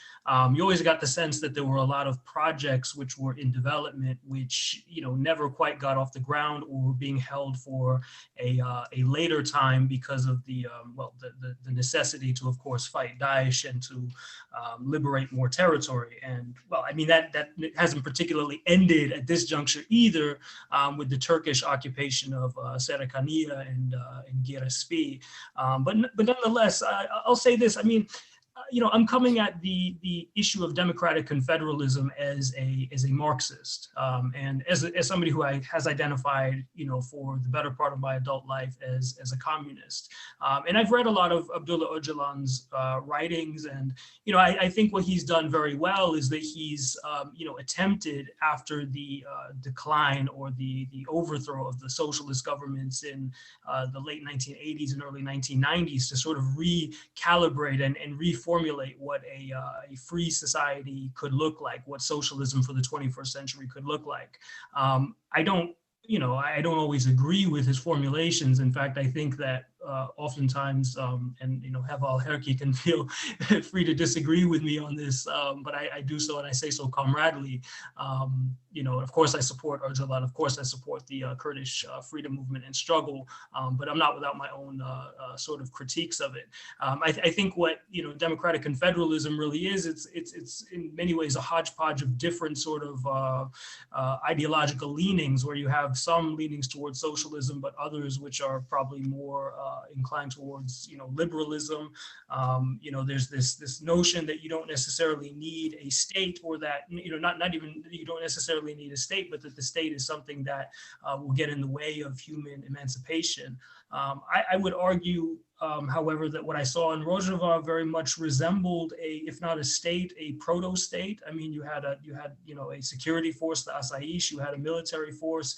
you always got the sense that there were a lot of projects which were in development, which never quite got off the ground or were being held for a later time because of the necessity to, of course, fight Daesh and to liberate more territory. And well, I mean, that hasn't particularly ended at this juncture either, with the Turkish occupation of Serikania and Giresun. But nonetheless, I'll say this. I mean, I'm coming at the issue of democratic confederalism as a Marxist, and as somebody who has identified, for the better part of my adult life as a communist. And I've read a lot of Abdullah Öcalan's writings, and I think what he's done very well is that he's attempted, after the decline or the overthrow of the socialist governments in the late 1980s and early 1990s, to sort of recalibrate and reformulate what a free society could look like, what socialism for the 21st century could look like. I don't always agree with his formulations. In fact, I think that oftentimes, and Haval Herki can feel free to disagree with me on this, but I do so, and I say so comradely. Of course I support Öcalan, of course I support the Kurdish freedom movement and struggle, but I'm not without my own sort of critiques of it. I think what democratic confederalism really is, it's in many ways a hodgepodge of different sort of ideological leanings, where you have some leanings towards socialism, but others which are probably more inclined towards liberalism. There's this notion that you don't necessarily need a state, or that not even you don't necessarily need a state, but that the state is something that will get in the way of human emancipation. I would argue, however, that what I saw in Rojava very much resembled if not a state, a proto-state. I mean, you had a security force, the Asaish, you had a military force,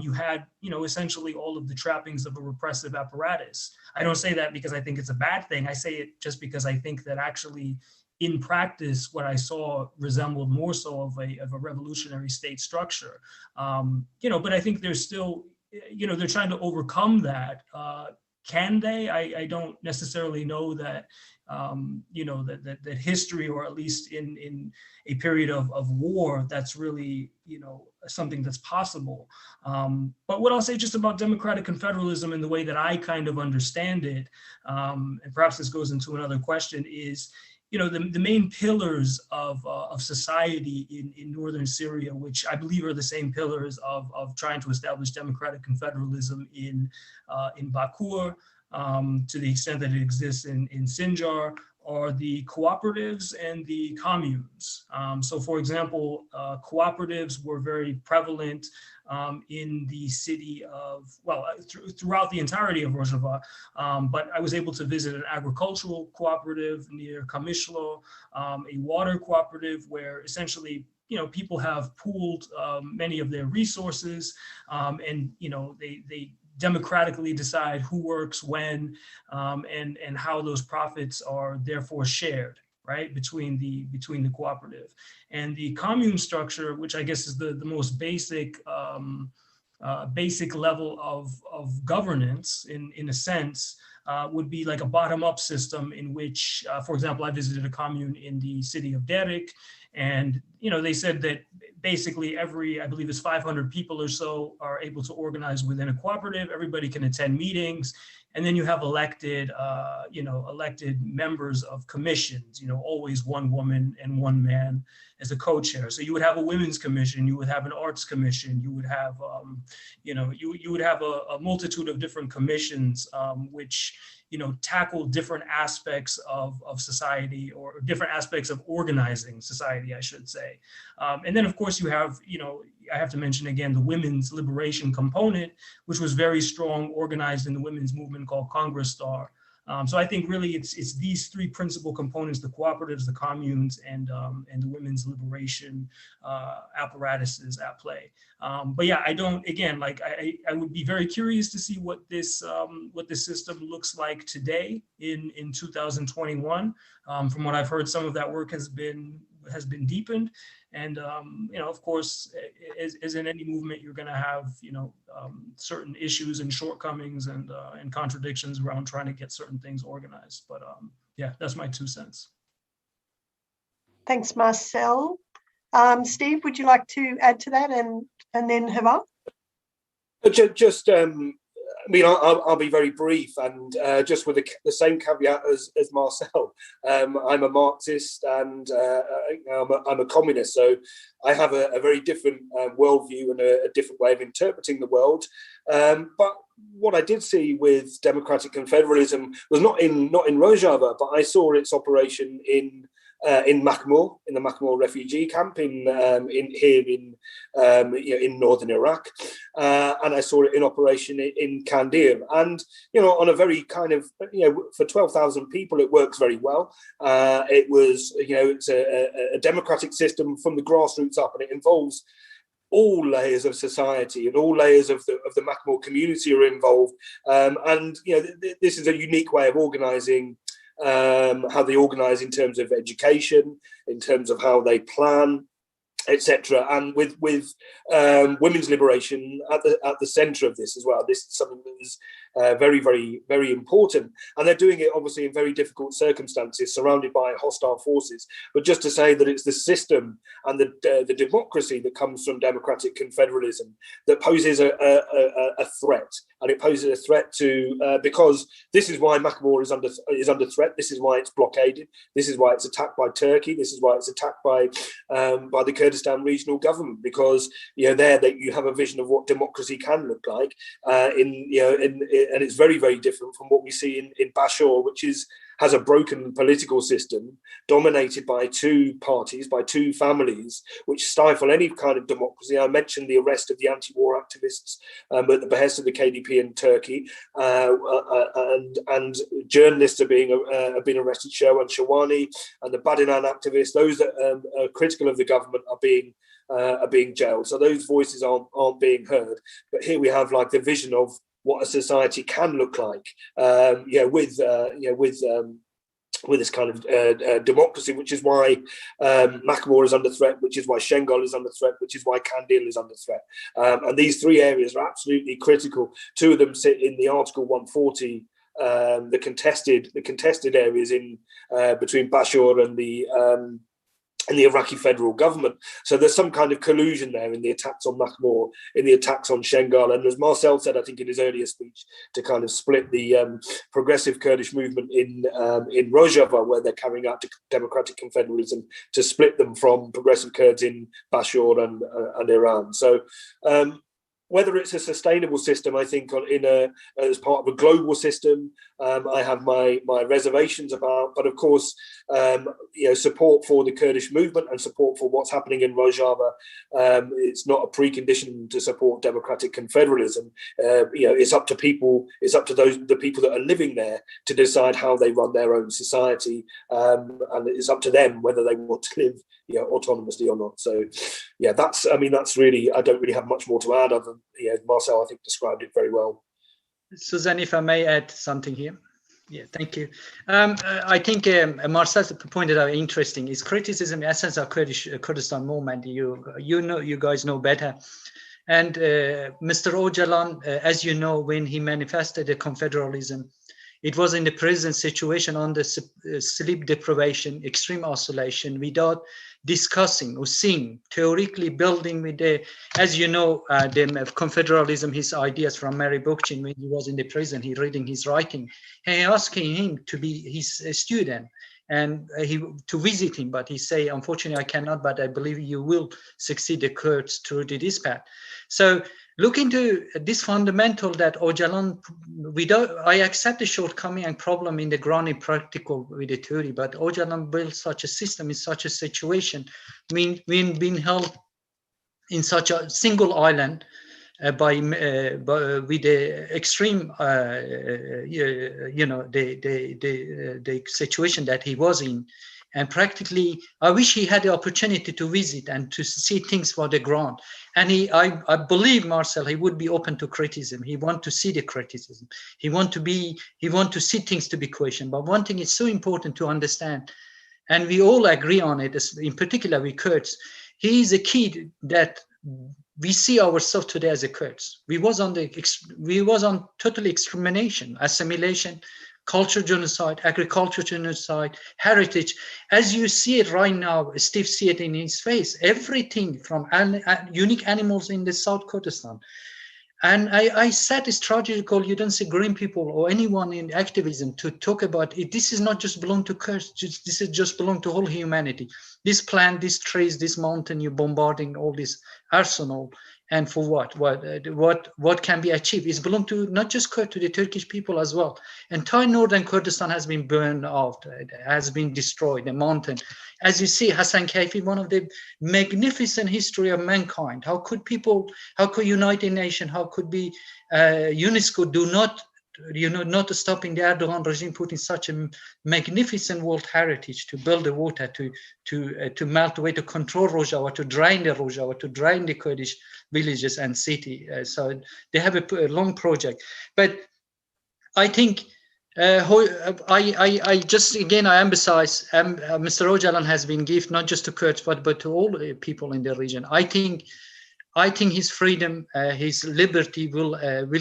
you had essentially all of the trappings of a repressive apparatus. I don't say that because I think it's a bad thing. I say it just because I think that actually, in practice, what I saw resembled more so of a revolutionary state structure. But I think there's still, they're trying to overcome that can they? I don't necessarily know that, that history, or at least in a period of war, that's really, something that's possible. But what I'll say just about democratic confederalism and the way that I kind of understand it, and perhaps this goes into another question, is, the main pillars of society in northern Syria, which I believe are the same pillars of trying to establish democratic confederalism in Bakur, to the extent that it exists in Sinjar, are the cooperatives and the communes. So for example, cooperatives were very prevalent in the city of, throughout the entirety of Rojava, but I was able to visit an agricultural cooperative near Kamishlo, a water cooperative where essentially, people have pooled many of their resources, and, they democratically decide who works when, and how those profits are therefore shared, right, between the cooperative. And the commune structure, which I guess is the most basic level of governance in a sense, would be like a bottom-up system in which, for example, I visited a commune in the city of Derik, and they said that basically I believe it's 500 people or so are able to organize within a cooperative. Everybody can attend meetings, and then you have elected members of commissions. Always one woman and one man as a co-chair. So you would have a women's commission, you would have an arts commission, you would have, you would have a multitude of different commissions, which tackle different aspects of society, or different aspects of organizing society, I should say. And then, of course, you have, I have to mention again, the women's liberation component, which was very strong, organized in the women's movement called Congress Star. So I think really it's these three principal components: the cooperatives, the communes, and the women's liberation apparatuses at play. But yeah, I would be very curious to see what this system looks like today in 2021. From what I've heard, some of that work has been deepened. And, of course, as in any movement, you're going to have, certain issues and shortcomings and contradictions around trying to get certain things organized. But yeah, that's my 2 cents. Thanks, Marcel. Steve, would you like to add to that, and then Hava? Just I'll be very brief, and just with the same caveat as Marcel. I'm a Marxist, and I'm a communist, so I have a very different worldview and a different way of interpreting the world. But what I did see with democratic confederalism was not in Rojava, but I saw its operation in Makhmur, in the Makhmur refugee camp in northern Iraq, and I saw it in operation in Kandil. And on a very kind of for 12,000 people, it works very well. It was it's a democratic system from the grassroots up, and it involves all layers of society, and all layers of the Makhmur community are involved. And this is a unique way of organising. How they organise in terms of education, in terms of how they plan, etc. And with women's liberation at the centre of this as well. This is something that is very, very, very important. And they're doing it obviously in very difficult circumstances, surrounded by hostile forces. But just to say that it's the system and the democracy that comes from democratic confederalism that poses a threat. And it poses a threat to, because this is why Makhmur is under threat. This is why it's blockaded. This is why it's attacked by Turkey. This is why it's attacked by the Kurdistan regional government, because there that you have a vision of what democracy can look like, and it's very, very different from what we see in Bashur, which has a broken political system dominated by two parties, by two families, which stifle any kind of democracy. I mentioned the arrest of the anti-war activists at the behest of the KDP in Turkey, and journalists are being arrested. Sherwan Shawani and the Badinan activists, those that are critical of the government, are being jailed. So those voices aren't being heard. But here we have like the vision of what a society can look like, with this kind of democracy, which is why Makhmur is under threat, which is why Shengol is under threat, which is why Kandil is under threat. And these three areas are absolutely critical. Two of them sit in the Article 140 the contested areas in between Bashur and the Iraqi federal government. So there's some kind of collusion there in the attacks on Mahmoud, in the attacks on Shengal. And as Marcel said, I think in his earlier speech, to kind of split the progressive Kurdish movement in Rojava, where they're carrying out democratic confederalism, to split them from progressive Kurds in Bashur and Iran. So whether it's a sustainable system, I think as part of a global system, I have my reservations about. But of course, support for the Kurdish movement and support for what's happening in Rojava, it's not a precondition to support democratic confederalism. It's up to people. It's up to the people that are living there to decide how they run their own society, and it's up to them whether they want to live autonomously or not. So, yeah, that's really, I don't really have much more to add other than, Marcel, I think, described it very well. Susan, if I may add something here. Yeah, thank you. I think Marcel pointed out interesting is criticism, in essence, of Kurdistan movement. You guys know better. And Mr. Öcalan, as you know, when he manifested the confederalism, it was in the present situation under sleep deprivation, extreme isolation, without discussing or seeing, theoretically building with as you know, the confederalism, his ideas from Mary Bookchin when he was in the prison, he reading his writing, and asking him to be his student and to visit him, but he say, unfortunately, I cannot, but I believe you will succeed the Kurds through this path. So look into this fundamental that Öcalan, I accept the shortcoming and problem in the ground in practical with the theory, but Öcalan built such a system in such a situation, being held in such a single island with the extreme, the situation that he was in. And practically, I wish he had the opportunity to visit and to see things for the ground. And I believe, Marcel, he would be open to criticism. He want to see the criticism. He want to see things to be questioned. But one thing is so important to understand, and we all agree on it, in particular with Kurds, he is a key that we see ourselves today as a Kurds. We was on total extermination, assimilation, culture genocide, agriculture genocide, heritage. As you see it right now, Steve see it in his face, everything from unique animals in the South Kurdistan. And I said it's tragical, you don't see green people or anyone in activism to talk about it. This is not just belong to Kurds, this is just belong to whole humanity. This plant, these trees, this mountain, you're bombarding all this arsenal. And for what? What can be achieved? It's belong to not just Kurd, to the Turkish people as well. Entire northern Kurdistan has been burned out, has been destroyed, the mountain. As you see, Hasan Kaifi, one of the magnificent history of mankind. How could United Nations, how could be UNESCO do not, not stopping the Erdogan regime putting such a magnificent world heritage to build the water, to melt away, to control Rojava, to drain the Rojava, to drain the Kurdish villages and city. So they have a long project. But I think I just, again, I emphasize, Mr. Öcalan has been given not just to Kurds, but to all people in the region. I think his freedom, his liberty will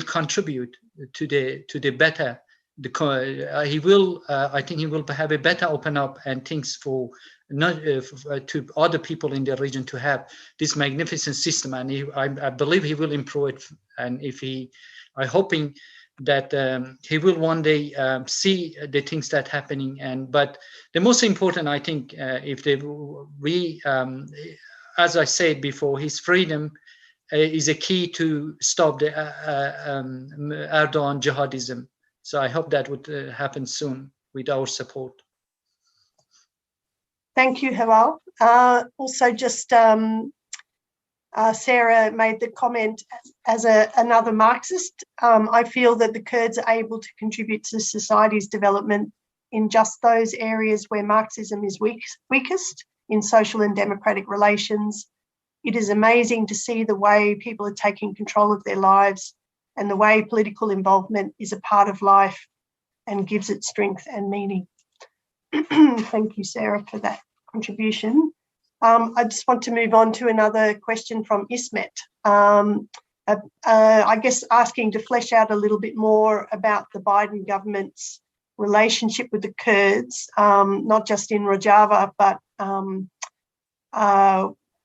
contribute to the better. I think he will have a better open up and things for not to other people in the region to have this magnificent system, and I believe he will improve it. And I'm hoping that he will one day see the things that happening. But the most important, I think, as I said before, his freedom is a key to stop the Erdogan jihadism. So I hope that would happen soon with our support. Thank you, Hawal. Also, just Sarah made the comment as another Marxist. I feel that the Kurds are able to contribute to society's development in just those areas where Marxism is weakest, in social and democratic relations. It is amazing to see the way people are taking control of their lives and the way political involvement is a part of life and gives it strength and meaning. Thank you, Sarah, for that contribution. I just want to move on to another question from Ismet. I guess asking to flesh out a little bit more about the Biden government's relationship with the Kurds, not just in Rojava, but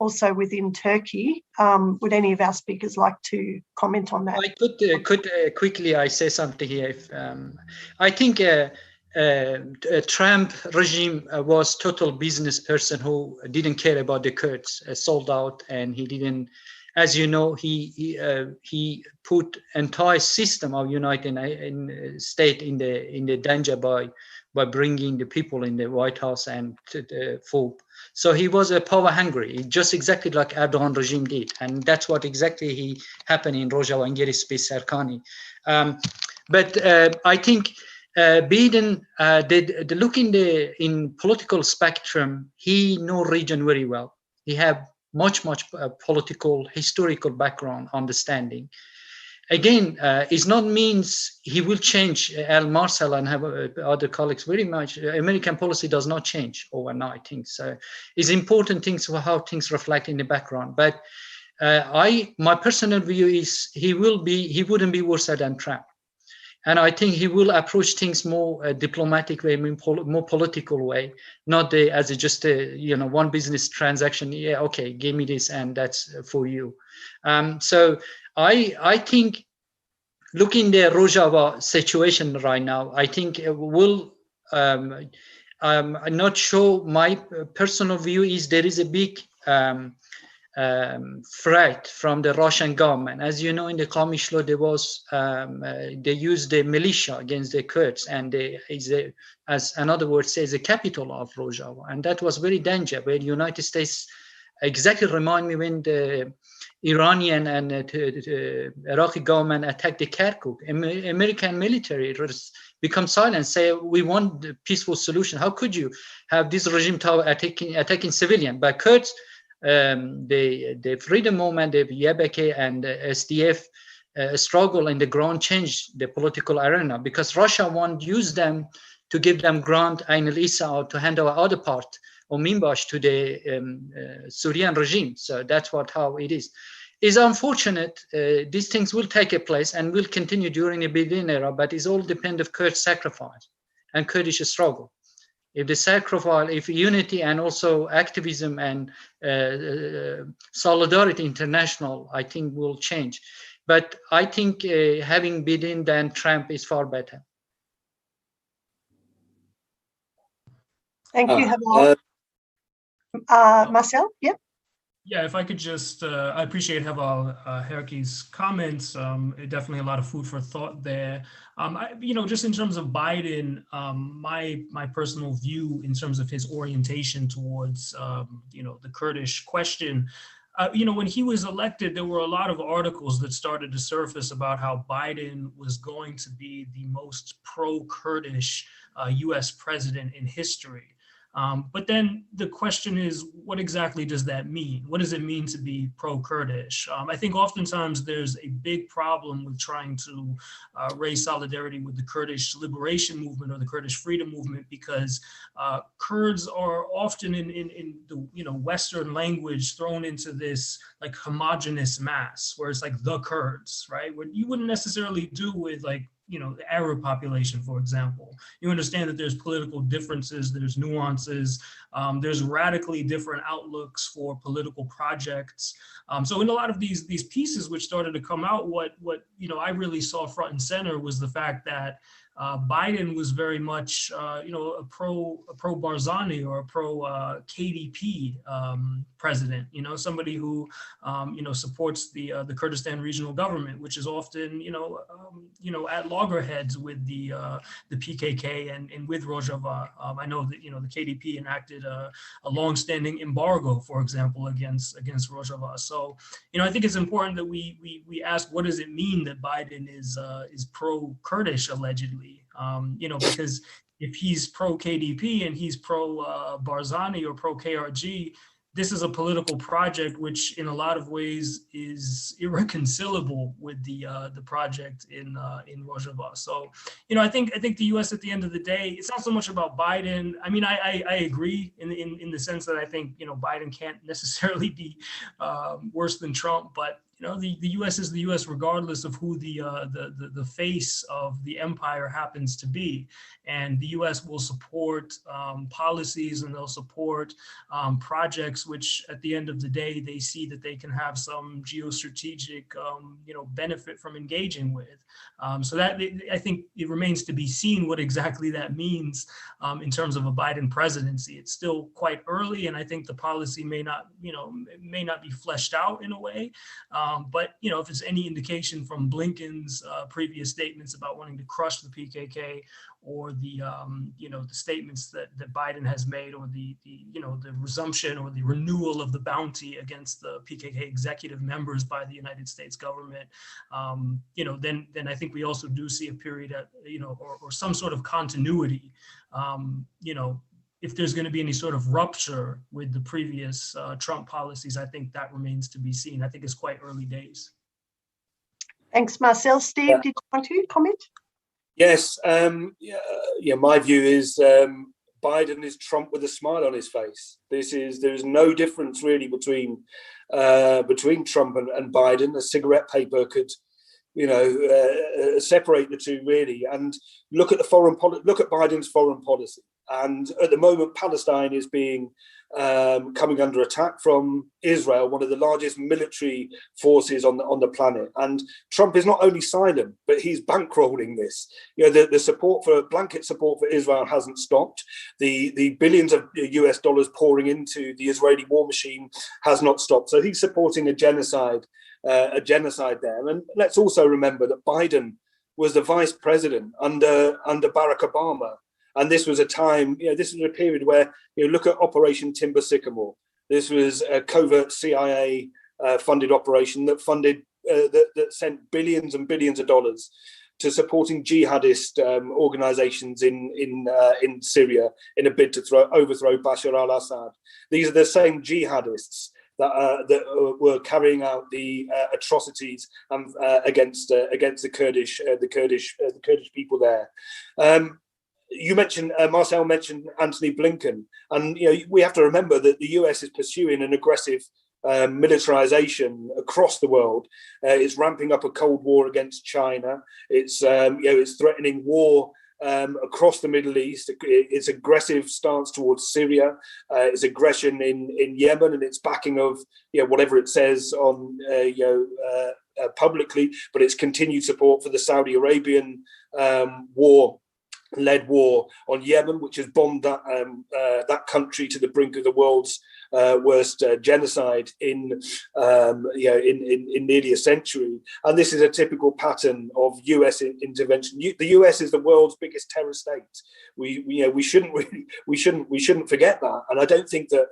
also within Turkey. Would any of our speakers like to comment on that? I could quickly I say something here. If, I think Trump regime was total business person who didn't care about the Kurds, sold out, and he didn't. As you know, he put entire system of United States in the danger by bringing the people in the White House and to the folk. So he was a power hungry, just exactly like Erdogan regime did, and that's what exactly he happened in Rojava and Space Serkani. But I think Biden did look in political spectrum. He know region very well. He have much political historical background understanding. Again, it's not means he will change. Marcel and have other colleagues very much. American policy does not change overnight. Things it's important things for how things reflect in the background. But my personal view is he wouldn't be worse than Trump. And I think he will approach things more diplomatic way, more political way, not as just a one business transaction. Yeah, okay, give me this, and that's for you. So I think, looking the Rojava situation right now, I think it will. I'm not sure. My personal view is there is a big threat from the Russian government. As you know, in the Kamishlo, there was they used the militia against the Kurds, and as another word says, the capital of Rojava, and that was very dangerous. Where the United States exactly remind me when the Iranian and Iraqi government attacked the Kirkuk. American military become silent, say we want the peaceful solution. How could you have this regime attacking civilian? But Kurds, the freedom movement, the Yebeke and the SDF struggle in the ground changed the political arena, because Russia won't use them to give them ground Ain al-Issa or to hand over other part or Minbash to the Syrian regime. So that's how it is. It's unfortunate. These things will take a place and will continue during the Biden era, but it's all depend of Kurd sacrifice and Kurdish struggle. If the sacrifice, if unity and also activism and solidarity international, I think will change. But I think having Biden than Trump is far better. Thank you, Marcel, yeah. Yeah, if I could just, I appreciate Heval Herki's comments. Definitely a lot of food for thought there. Just in terms of Biden, my personal view in terms of his orientation towards, the Kurdish question, when he was elected, there were a lot of articles that started to surface about how Biden was going to be the most pro-Kurdish US president in history. But then the question is, what exactly does that mean? What does it mean to be pro-Kurdish? I think oftentimes there's a big problem with trying to raise solidarity with the Kurdish liberation movement or the Kurdish freedom movement, because Kurds are often in the Western language thrown into this like homogenous mass, where it's like the Kurds, right? What you wouldn't necessarily do with like the Arab population, for example. You understand that there's political differences, there's nuances, there's radically different outlooks for political projects. So in a lot of these pieces which started to come out, what I really saw front and center was the fact that Biden was very much, a pro Barzani or a pro KDP president. Somebody who, supports the Kurdistan regional government, which is often, at loggerheads with the PKK and with Rojava. I know that the KDP enacted a long-standing embargo, for example, against Rojava. So I think it's important that we ask, what does it mean that Biden is pro-Kurdish allegedly? Because if he's pro-KDP and he's pro-Barzani or pro-KRG, this is a political project which in a lot of ways is irreconcilable with the project in Rojava. So, I think the US at the end of the day, it's not so much about Biden. I mean, I agree in the sense that I think, Biden can't necessarily be worse than Trump, but the U.S. is the U.S. regardless of who the face of the empire happens to be, and the U.S. will support policies, and they'll support projects which, at the end of the day, they see that they can have some geostrategic benefit from engaging with. So that, I think it remains to be seen what exactly that means in terms of a Biden presidency. It's still quite early, and I think the policy may not be fleshed out in a way. But if it's any indication from Blinken's previous statements about wanting to crush the PKK, or the statements that Biden has made, or the resumption or the renewal of the bounty against the PKK executive members by the United States government, then I think we also do see a period or some sort of continuity. If there's going to be any sort of rupture with the previous Trump policies, I think that remains to be seen. I think it's quite early days. Thanks, Marcel. Steve, did you want to comment? Yes. My view is Biden is Trump with a smile on his face. There is no difference really between Trump and Biden. A cigarette paper could separate the two really, and look at Biden's foreign policy. And at the moment, Palestine is coming under attack from Israel, one of the largest military forces on the planet. And Trump is not only silent, but he's bankrolling this. The blanket support for Israel hasn't stopped. The billions of US dollars pouring into the Israeli war machine has not stopped. So he's supporting a genocide there. And let's also remember that Biden was the vice president under Barack Obama. And this was a time, this was a period where, look at Operation Timber Sycamore. This was a covert CIA funded operation that that sent billions and billions of dollars to supporting jihadist organizations in Syria in a bid to overthrow Bashar al-Assad. These are the same jihadists that were carrying out the atrocities against the Kurdish people there. Marcel mentioned Anthony Blinken, and we have to remember that the US is pursuing an aggressive militarization across the world. It's ramping up a Cold War against China. It's threatening war across the Middle East. Its aggressive stance towards Syria, its aggression in Yemen, and its backing of whatever it says on publicly, but its continued support for the Saudi Arabian led war on Yemen, which has bombed that country to the brink of the world's worst genocide in nearly a century. And this is a typical pattern of US intervention. The US is the world's biggest terror state. We shouldn't forget that. And I don't think that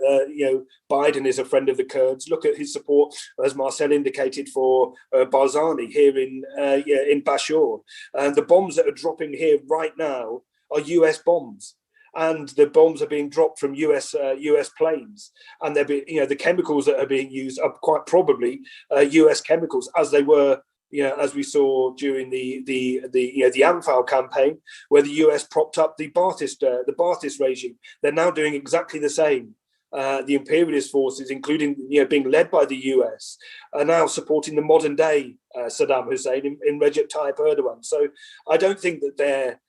Biden is a friend of the Kurds. Look at his support, as Marcel indicated, for Barzani here in Bashur. And the bombs that are dropping here right now are US bombs. And the bombs are being dropped from US planes, and the chemicals that are being used are quite probably US chemicals, as they were, as we saw during the Anfal campaign, where the US propped up the Ba'athist regime. They're now doing exactly the same. The imperialist forces, including being led by the US, are now supporting the modern day Saddam Hussein in Recep Tayyip Erdogan. So I don't think that they're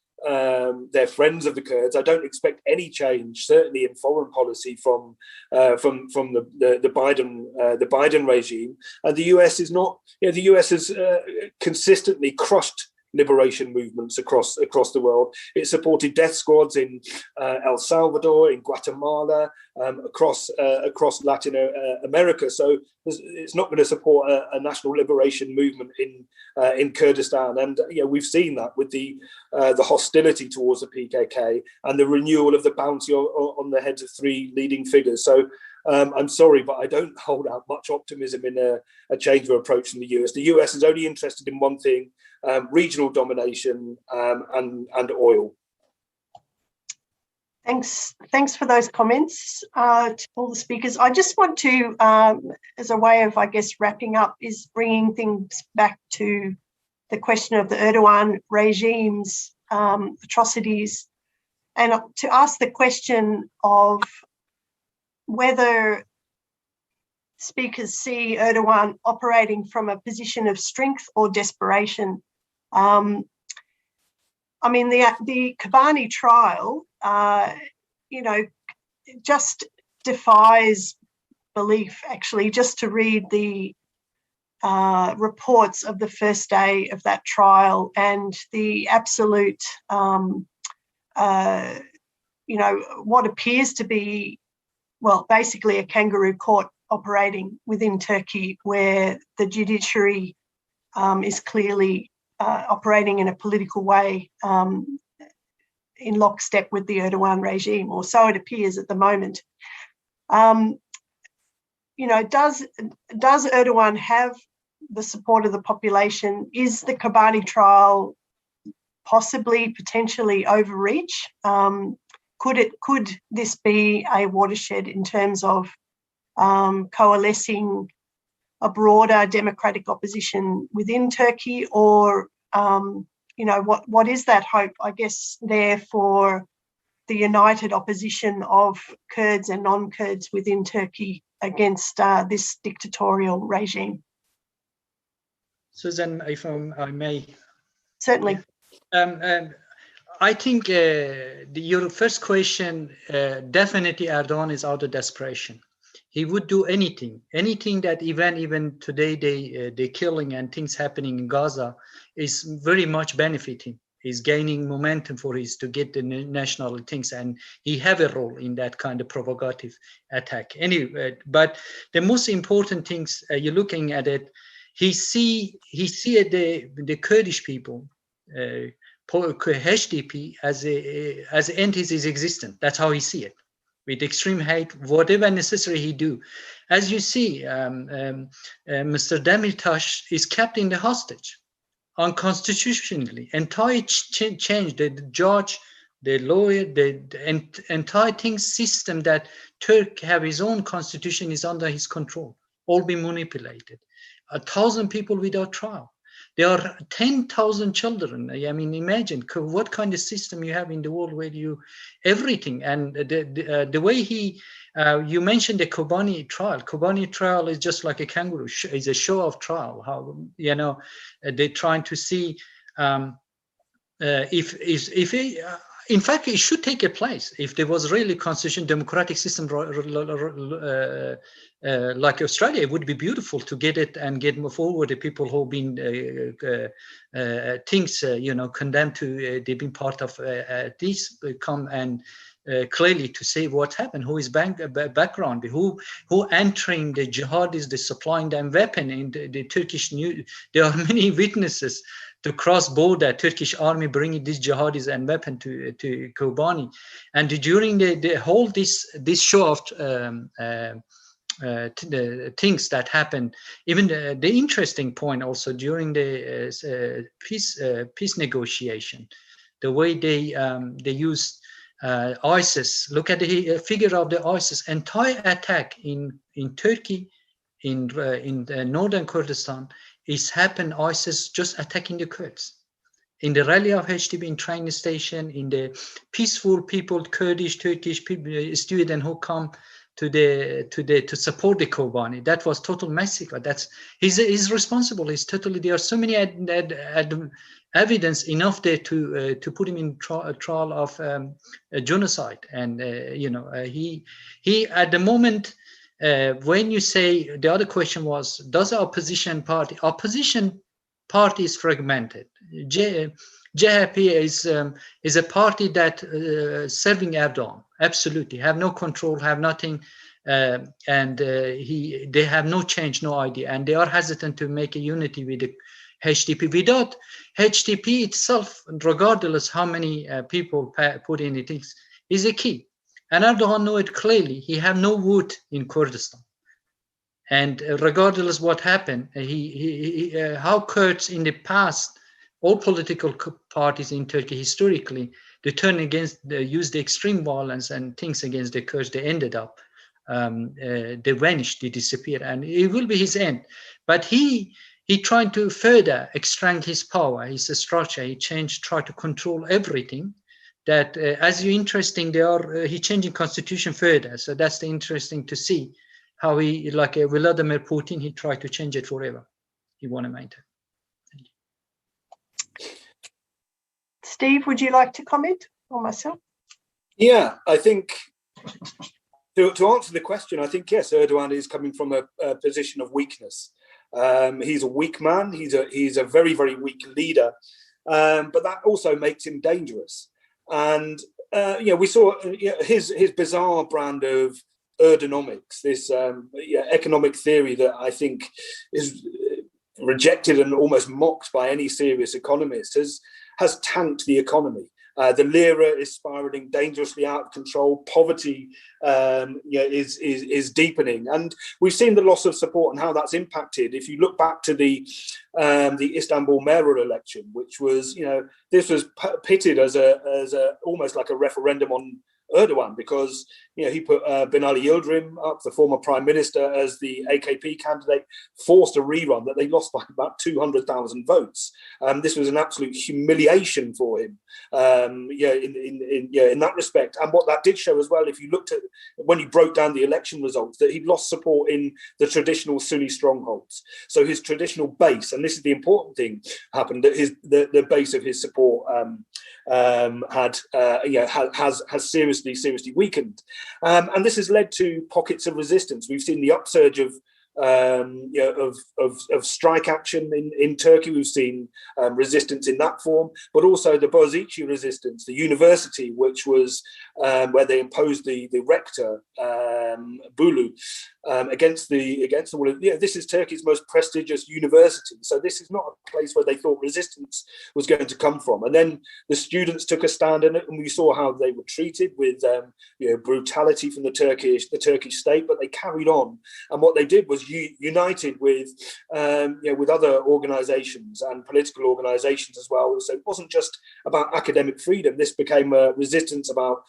friends of the Kurds. I don't expect any change, certainly in foreign policy, from the Biden regime. And the US is not. The US has consistently crushed liberation movements across the world. It supported death squads in El Salvador, in Guatemala, across Latin America. So it's not going to support a national liberation movement in Kurdistan. And we've seen that with the hostility towards the PKK and the renewal of the bounty on the heads of three leading figures. So I'm sorry, but I don't hold out much optimism in a change of approach from the US. The US is only interested in one thing: regional domination and oil. Thanks for those comments to all the speakers. I just want to, as a way of, I guess, wrapping up, is bringing things back to the question of the Erdogan regime's atrocities, and to ask the question of whether speakers see Erdogan operating from a position of strength or desperation. I mean, the Kabani trial, just defies belief, actually, just to read the reports of the first day of that trial and the absolute, what appears to be, well, basically a kangaroo court operating within Turkey, where the judiciary is clearly operating in a political way in lockstep with the Erdogan regime, or so it appears at the moment. Does Erdogan have the support of the population? Is the Kabani trial possibly, potentially overreach? Could this be a watershed in terms of coalescing a broader democratic opposition within Turkey, or what is that hope, I guess, there for the united opposition of Kurds and non-Kurds within Turkey against this dictatorial regime? Susan, if I may. Certainly. I think your first question, definitely Erdogan is out of desperation. He would do anything that even today they killing and things happening in Gaza is very much benefiting. He's gaining momentum for his to get the national things, and he have a role in that kind of provocative attack. Anyway, but the most important things you're looking at it, he see the Kurdish people, HDP as entities is existent. That's how he see it. With extreme hate, whatever necessary he do. As you see, Mr. Demirtas is kept in the hostage unconstitutionally. Entire change, the judge, the lawyer, the entire thing system that Turk have his own constitution is under his control, all be manipulated. 1,000 people without trial. There are 10,000 children. I mean, imagine what kind of system you have in the world where you everything. And the way you mentioned the Kabani trial. Kabani trial is just like a kangaroo. It's a show of trial. How they're trying to see if in fact, it should take a place if there was really constitution democratic system like Australia. It would be beautiful to get it and get forward the people who've been condemned to they've been part of this come and clearly to say what happened, who is background, who entering the jihadis, the supplying them weapon in the Turkish news. There are many witnesses to cross border, Turkish army bringing these jihadis and weapon to Kobani. And during the whole this show of the things that happened, even the interesting point also during the peace negotiation, the way they used ISIS. Look at the figure of the ISIS entire attack in Turkey, in northern Kurdistan. Is happened ISIS just attacking the Kurds. In the rally of HDP, in train station, in the peaceful people, Kurdish, Turkish people, students who come to support the Kobani. That was total massacre. He's responsible. He's totally. There are so many evidence enough there to put him in trial of genocide. And he at the moment. When you say the other question was, does the opposition party is fragmented. JHP is a party that serving Erdogan, absolutely, have no control, have nothing, and they have no change, no idea, and they are hesitant to make a unity with the HDP. Without HDP itself, regardless how many people put in it, is a key. And Erdogan knew it clearly. He have no vote in Kurdistan, and regardless what happened, how Kurds in the past, all political parties in Turkey historically, they turned against, they used the extreme violence and things against the Kurds. They ended up, they vanished, they disappeared, and it will be his end. But he tried to further extract his power, his structure. He tried to control everything. That as you interesting, he changing constitution further. So that's the interesting to see. how he, like Vladimir Putin, he tried to change it forever. He want to maintain. Steve, would you like to comment, or myself? Yeah, I think to answer the question, I think, yes, Erdogan is coming from a position of weakness. He's a weak man. He's a very, very weak leader, but that also makes him dangerous. And we saw his bizarre brand of Erdonomics, this economic theory that I think is rejected and almost mocked by any serious economist, has tanked the economy. The lira is spiraling dangerously out of control. Poverty is deepening, and we've seen the loss of support and how that's impacted. If you look back to the Istanbul mayoral election, which was, this was pitted as a almost like a referendum on Erdogan, because he put Binali Yildirim up, the former prime minister, as the AKP candidate, forced a rerun that they lost by about 200,000 votes. This was an absolute humiliation for him, in that respect. And what that did show as well, if you looked at when he broke down the election results, that he'd lost support in the traditional Sunni strongholds. So his traditional base, and this is the important thing, happened that the base of his support has seriously weakened, and this has led to pockets of resistance. We've seen the upsurge of strike action in Turkey. We've seen resistance in that form, but also the Boğaziçi resistance, the university, which was where they imposed the rector Bulu against the wall. This is Turkey's most prestigious university, so this is not a place where they thought resistance was going to come from. And then the students took a stand in it, and we saw how they were treated with brutality from the Turkish state, but they carried on, and what they did was united with other organizations and political organizations as well. So it wasn't just about academic freedom. This became a resistance about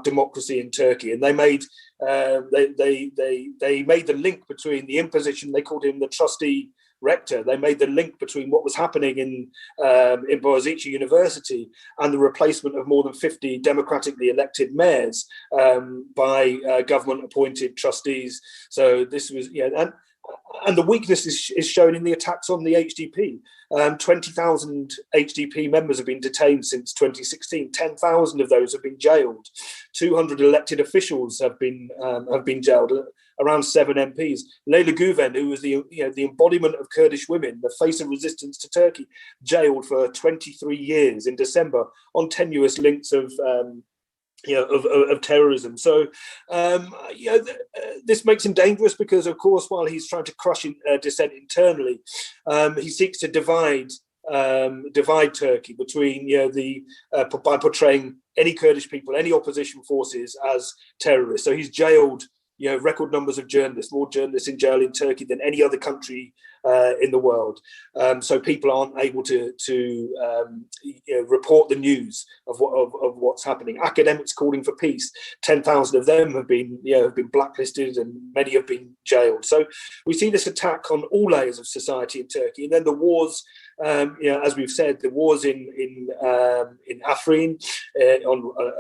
democracy in Turkey, and they made they made the link between the imposition. They called him the trustee rector. They made the link between what was happening in Boğaziçi University and the replacement of more than 50 democratically elected mayors by government-appointed trustees. So this was, and the weakness is shown in the attacks on the HDP. 20,000 HDP members have been detained since 2016. 10,000 of those have been jailed. 200 elected officials have been jailed. Around 7 MPs. Leyla Güven, who was the embodiment of Kurdish women, the face of resistance to Turkey, jailed for 23 years in December on tenuous links of terrorism. So this makes him dangerous because, of course, while he's trying to crush dissent internally, he seeks to divide Turkey between by portraying any Kurdish people, any opposition forces as terrorists. So he's jailed record numbers of journalists, more journalists in jail in Turkey than any other country in the world. So people aren't able to report the news of what's happening. Academics calling for peace, 10,000 of them have been blacklisted, and many have been jailed. So we see this attack on all layers of society in Turkey, and then the wars. As we've said, the wars in Afrin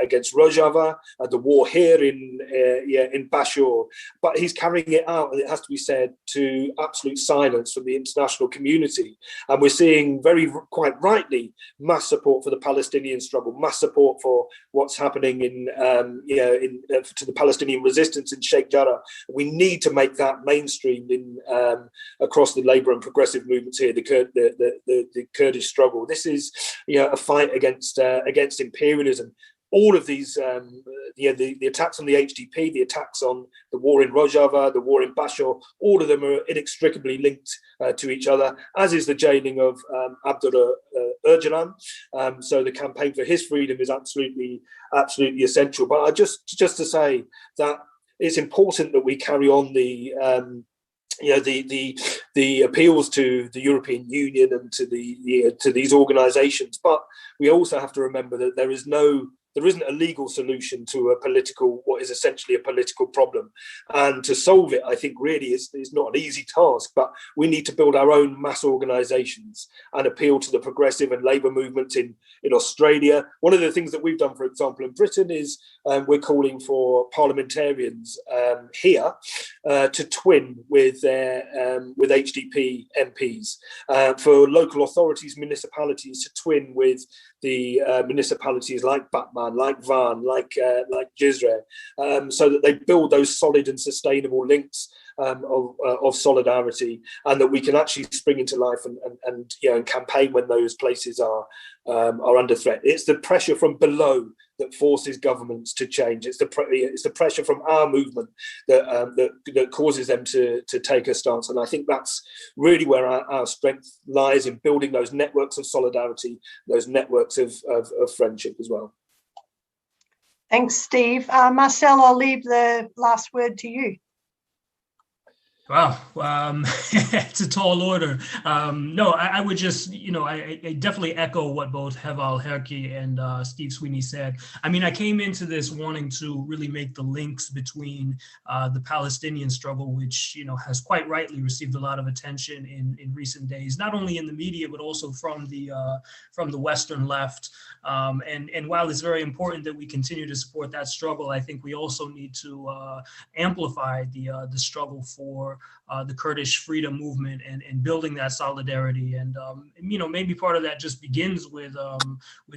against Rojava, the war here in Bashur, but he's carrying it out, and it has to be said, to absolute silence from the international community. And we're seeing quite rightly mass support for the Palestinian struggle, mass support for what's happening to the Palestinian resistance in Sheikh Jarrah. We need to make that mainstream across the Labour and progressive movements here. The Kurdish struggle. This is, a fight against imperialism. All of these, the attacks on the HDP, the attacks on the war in Rojava, the war in Bashur, all of them are inextricably linked to each other, as is the jailing of Abdullah Öcalan. So the campaign for his freedom is absolutely essential. But just to say that it's important that we carry on the appeals to the European Union and to these organisations, but we also have to remember that there is no There isn't a legal solution to what is essentially a political problem. And to solve it, I think really is not an easy task, but we need to build our own mass organisations and appeal to the progressive and labour movements in Australia. One of the things that we've done, for example, in Britain is we're calling for parliamentarians here to twin with HDP MPs, for local authorities, municipalities to twin with the municipalities like Batman, like Van, like Jizre, so that they build those solid and sustainable links of solidarity, and that we can actually spring into life and campaign when those places are under threat. It's the pressure from below that forces governments to change. It's the pressure from our movement that causes them to take a stance. And I think that's really where our strength lies, in building those networks of solidarity, those networks of friendship as well. Thanks, Steve. Marcel, I'll leave the last word to you. Wow, it's a tall order. No, I would just, I definitely echo what both Heval Herki and Steve Sweeney said. I mean, I came into this wanting to really make the links between the Palestinian struggle, which, has quite rightly received a lot of attention in recent days, not only in the media, but also from the Western left. And while it's very important that we continue to support that struggle, I think we also need to amplify the struggle for the Kurdish freedom movement and building that solidarity. And maybe part of that just begins with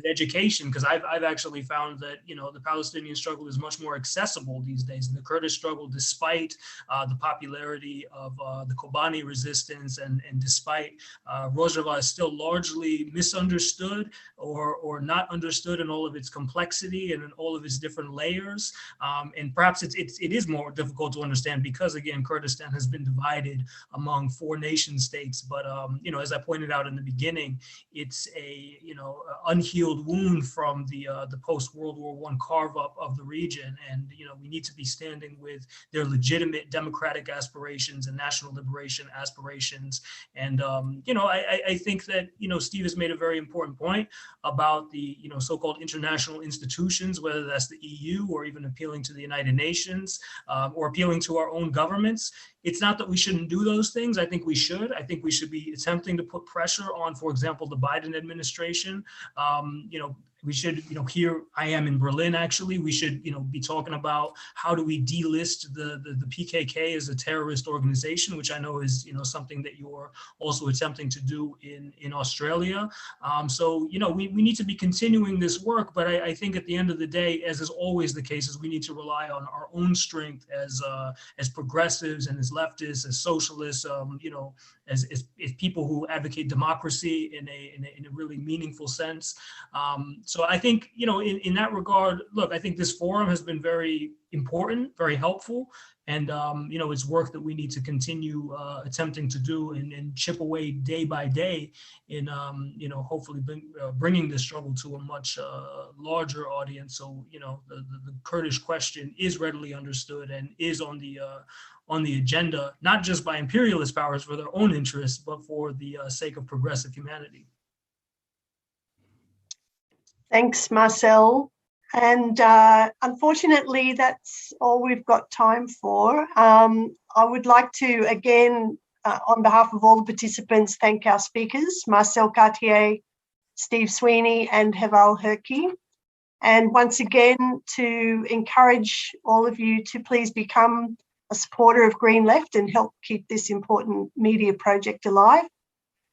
education, because I've actually found that the Palestinian struggle is much more accessible these days. And the Kurdish struggle, despite the popularity of the Kabani resistance and despite Rojava, is still largely misunderstood or not understood in all of its complexity and in all of its different layers. And perhaps it is more difficult to understand because, again, Kurdistan has been divided among 4 nation states. But, as I pointed out in the beginning, it's a, unhealed wound from the post-World War I carve-up of the region. And, we need to be standing with their legitimate democratic aspirations and national liberation aspirations. And, I think that, Steve has made a very important point about the, so-called international institutions, whether that's the EU or even appealing to the United Nations or appealing to our own governments. It's not that we shouldn't do those things. I think we should. I think we should be attempting to put pressure on, for example, the Biden administration. We should, here I am in Berlin, actually, we should, be talking about how do we delist the PKK as a terrorist organization, which I know is, something that you're also attempting to do in Australia. So, we need to be continuing this work, but I think at the end of the day, as is always the case, is we need to rely on our own strength as progressives and as leftists, as socialists, as people who advocate democracy in a really meaningful sense. So I think, in that regard, look, I think this forum has been very important, very helpful. And, it's work that we need to continue attempting to do and chip away day by day in, hopefully bringing this struggle to a much larger audience. So, the Kurdish question is readily understood and is on the agenda, not just by imperialist powers for their own interests, but for the sake of progressive humanity. Thanks, Marcel. And unfortunately, that's all we've got time for. I would like to, again, on behalf of all the participants, thank our speakers, Marcel Cartier, Steve Sweeney, and Heval Herki. And once again, to encourage all of you to please become a supporter of Green Left and help keep this important media project alive.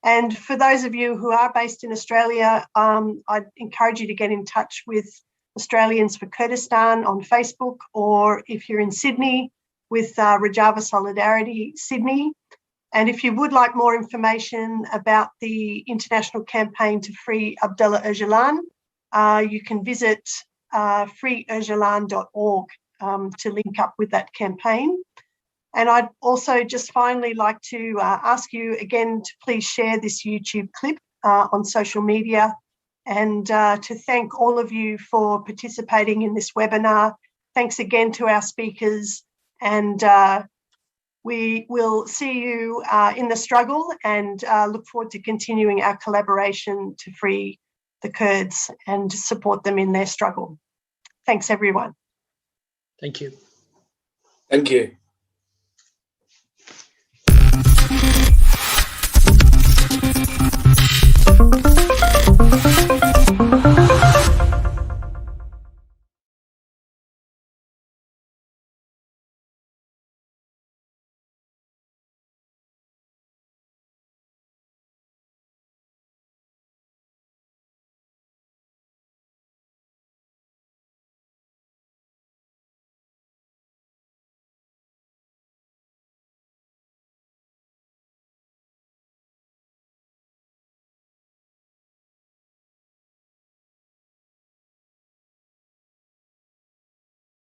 And for those of you who are based in Australia, I'd encourage you to get in touch with Australians for Kurdistan on Facebook, or if you're in Sydney, with Rojava Solidarity Sydney. And if you would like more information about the international campaign to free Abdullah Öcalan, you can visit freeöcalan.org to link up with that campaign. And I'd also just finally like to ask you again to please share this YouTube clip on social media, and to thank all of you for participating in this webinar. Thanks again to our speakers, and we will see you in the struggle, and look forward to continuing our collaboration to free the Kurds and support them in their struggle. Thanks, everyone. Thank you. Thank you.